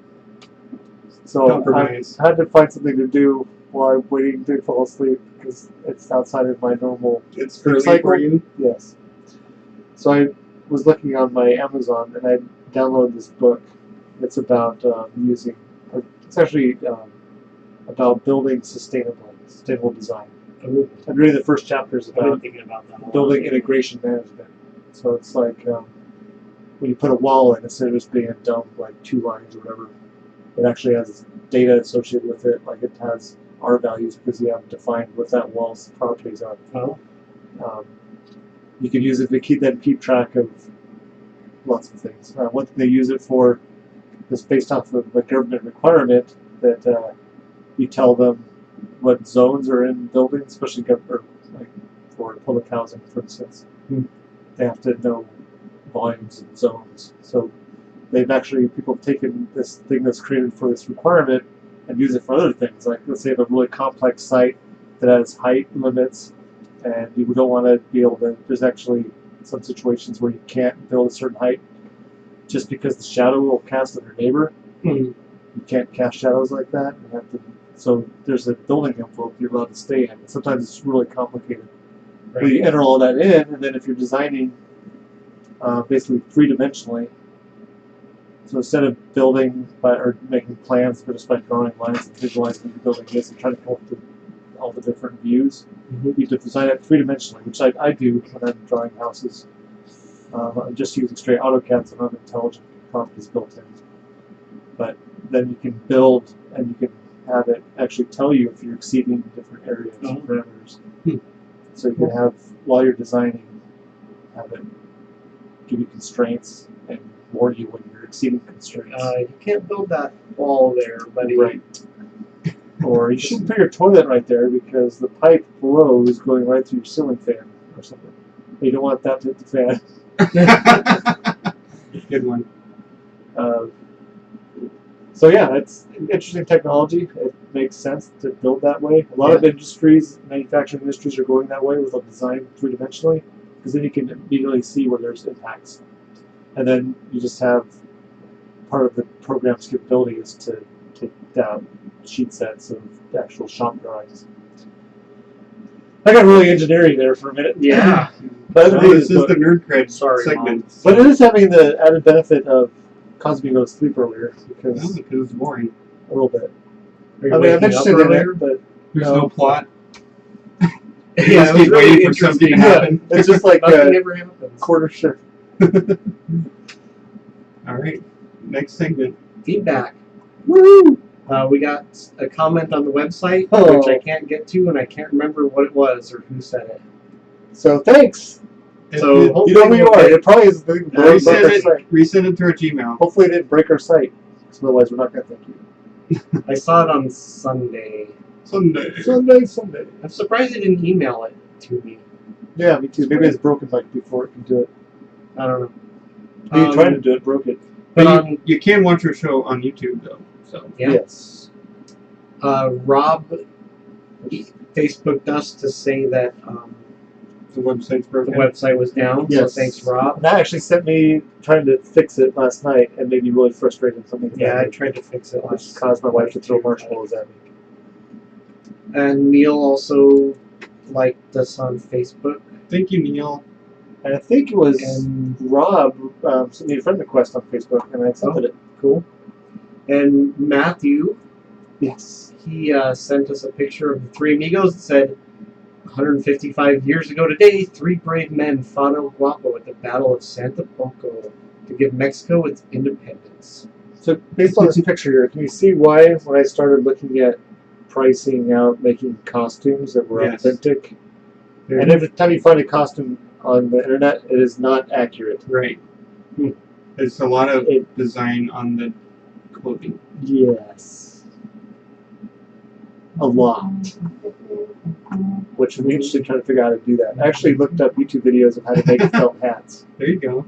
So Compromise. I had to find something to do while I'm waiting to fall asleep because it's outside of my normal It's early cycle. for you. Yes. So I was looking on my Amazon and I downloaded this book. It's about it's actually about building sustainable design. Ooh, I'm reading the first chapters I've been about thinking about that. a lot. building integration management. So it's like when you put a wall in, instead of just being a dumb like 2 lines or whatever, it actually has data associated with it. Like it has R values because you have defined what that wall's properties are. Oh, You can use it to keep track of lots of things. One thing they use it for is based off of a government requirement that you tell them what zones are in buildings, especially like for public housing, for instance. They have to know volumes and zones. So people have taken this thing that's created for this requirement and use it for other things. Like let's say you have a really complex site that has height limits and you don't want to be able to, there's actually some situations where you can't build a certain height just because the shadow will cast on your neighbor. You can't cast shadows like that. So there's a building envelope you're allowed to stay in. Sometimes it's really complicated. right. But you enter all that in, and then if you're designing basically 3-dimensionally, so instead of building or making plans, but just by drawing lines and visualizing the building is and trying to come up with all the different views, you have to design it 3-dimensionally, which I do when I'm drawing houses. I'm just using straight AutoCAD, so I don't have intelligent properties built in. But then you can build and you can have it actually tell you if you're exceeding different areas and parameters. So you can have, while you're designing, have it give you constraints and warn you when you're exceeding constraints. You can't build that wall there, buddy. Right. Or you shouldn't put your toilet right there because the pipe below is going right through your ceiling fan or something. You don't want that to hit the fan. Good one. So yeah, it's interesting technology. It makes sense to build that way. A lot of manufacturing industries are going that way with a design 3-dimensionally because then you can immediately see where there's impacts. And then you just have part of the program's capability is to take down sheet sets of the actual shop drawings. I got really engineering there for a minute. Yeah. But Well, this is the nerd cred Sorry, segment. But it is having the added benefit of causing me to go to sleep earlier because Because it's boring. a little bit. Are you I mean, I'm waking up interested in earlier? it, but There's No. no plot. Yeah, You just it was keep really waiting for something to interesting. happen. it's just like Nothing a ever happens. quarter shift. All right. Next segment. Feedback. Woo! We got a comment on the website, Oh. which I can't get to, and I can't remember what it was or who said it. So thanks. So It- You know who you are. It probably is the thing that broke our resend site. it. Resend it to our Gmail. Hopefully it didn't break our site. Because otherwise we're not going to thank you. I saw it on Sunday. Sunday. Sunday. I'm surprised they didn't email it to me. Yeah, me too. Maybe it's broken like before it can do it. I don't know. Maybe tried to do it, broke it. But But you can watch our show on YouTube though. So yeah. Yes. Rob Facebooked us to say that the website's the broken. website was down. Yes. So thanks, Rob. And that actually sent me trying to fix it last night and made me really frustrated. Something Yeah, I happened, tried to fix it which last. caused my wife to throw marshmallows at me. And Neil also liked us on Facebook. Thank you, Neil. And I think it was And Rob sent me a friend request on Facebook, and I accepted it. cool. And Matthew, Yes. he sent us a picture of the Three Amigos that said, 155 years ago today, 3 brave men fought El Guapo at the Battle of Santa Poco to give Mexico its independence. So based on this picture here, can you see why when I started looking at pricing out making costumes that were Yes. authentic, and every time you find a costume on the internet, it is not accurate. Right. There's a lot of design on the clothing. Yes. A lot. Which would be interesting trying to figure out how to do that. I actually looked up YouTube videos of how to make felt hats. There you go.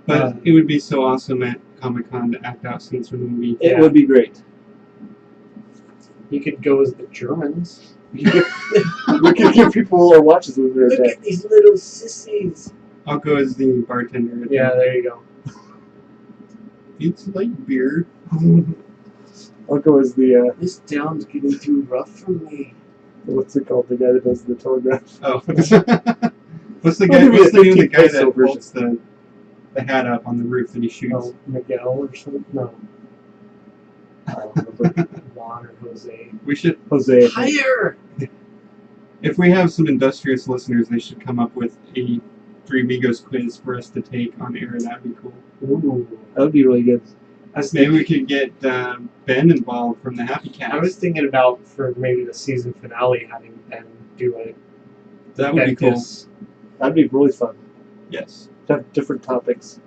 But it would be so awesome at Comic-Con to act out scenes from the movie. It would be great. You could go as the Germans. We could give people our watches when we were Look dead. at these little sissies. I'll go as the bartender. Yeah, there you go. It's like beer. I'll go as the, This town's getting too rough for me. what's it called? The guy that does the telegraph. Oh. What's the Well, guy? maybe What's a the name of the 15 guy peso that version. holds the hat up on the roof that he shoots? Oh, Miguel or something? No. I don't remember. Juan or Jose. We should, Jose. Higher! if we have some industrious listeners, they should come up with a Three Amigos quiz for us to take on air. That'd be cool. Ooh, that would be really good. Maybe Maybe we could get Ben involved from the Happy Cast. I was thinking about for maybe the season finale having Ben do it. That would be cool. That'd be really fun. Yes. To have different topics.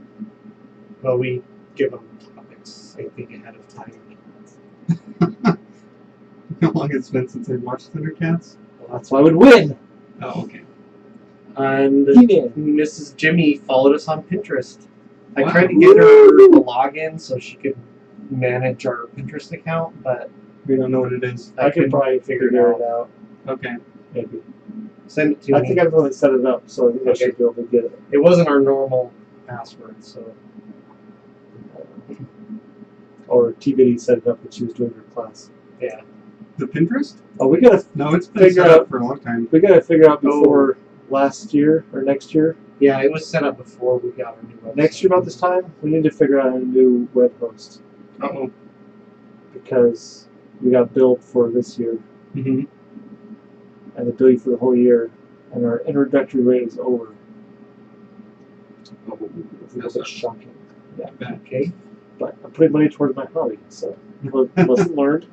Well, we give them topics, I think, ahead of time. How long it's been since I watched Thundercats? Well, that's why I would win. Oh, okay. And He-Man. Mrs. Jimmy followed us on Pinterest. I Wow. tried to get her a login so she could manage our Pinterest account, but We don't know what it is. I could couldn't probably figure it out. Okay. Maybe. Send it to I me. think I'm the one that set it up, so I think I Okay. should be able to get it. It wasn't our normal password, so Or T-Bitty set it up when she was doing her class. yeah. The Pinterest? Oh, we gotta No, it's been Figure set up out- for a long time. figure out before last year or next year. Yeah, it was set up before we got our new website. Next year about this time, we need to figure out a new web host Uh-oh. because we got billed for this year Mm-hmm. and the bill you for the whole year, and our introductory rate is over. Oh, It's a that little bit sucks. shocking. Yeah, Bad. Okay. but I'm putting money towards my hobby, so lesson learned.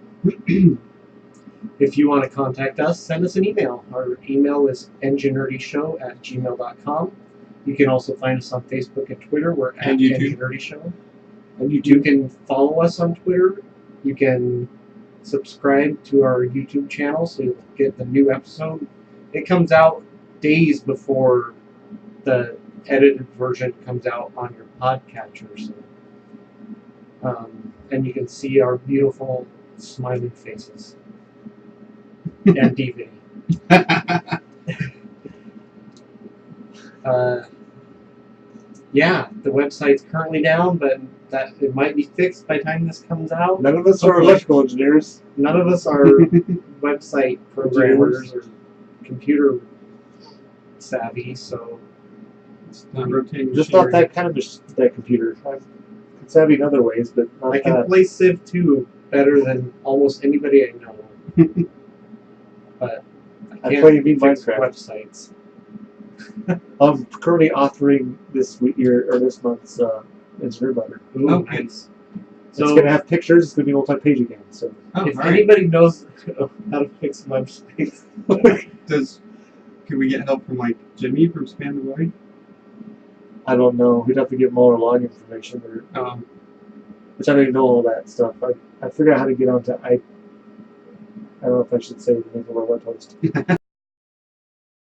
If you want to contact us, send us an email. Our email is engineerdyshow@gmail.com. You can also find us on Facebook and Twitter. We're at And YouTube. Engineerdy Show. And You can follow us on Twitter. You can subscribe to our YouTube channel so you'll get the new episode. It comes out days before the edited version comes out on your podcatcher. So, and you can see our beautiful smiling faces and DVD. Yeah, the website's currently down, but that it might be fixed by the time this comes out. none of us are Hopefully. electrical engineers. None of us are website programmers or computer savvy, so It's not rotating Just not machinery. that kind of that computer. I'm savvy in other ways, but not I can that. play Civ 2 better than almost anybody I know. But I I can't play Mean fix Minecraft. websites. I'm currently authoring this year or this month's Engineer Butter. Ooh, Okay. nice. It's So gonna have pictures. It's gonna be multi-page again. So Oh, if all right. anybody knows how to fix websites, Could we get help from like Jimmy from Span the Void? I don't know. We'd have to give them all our login information, which I don't even know all that stuff. I figured out how to get onto I don't know if I should say the name of our web host.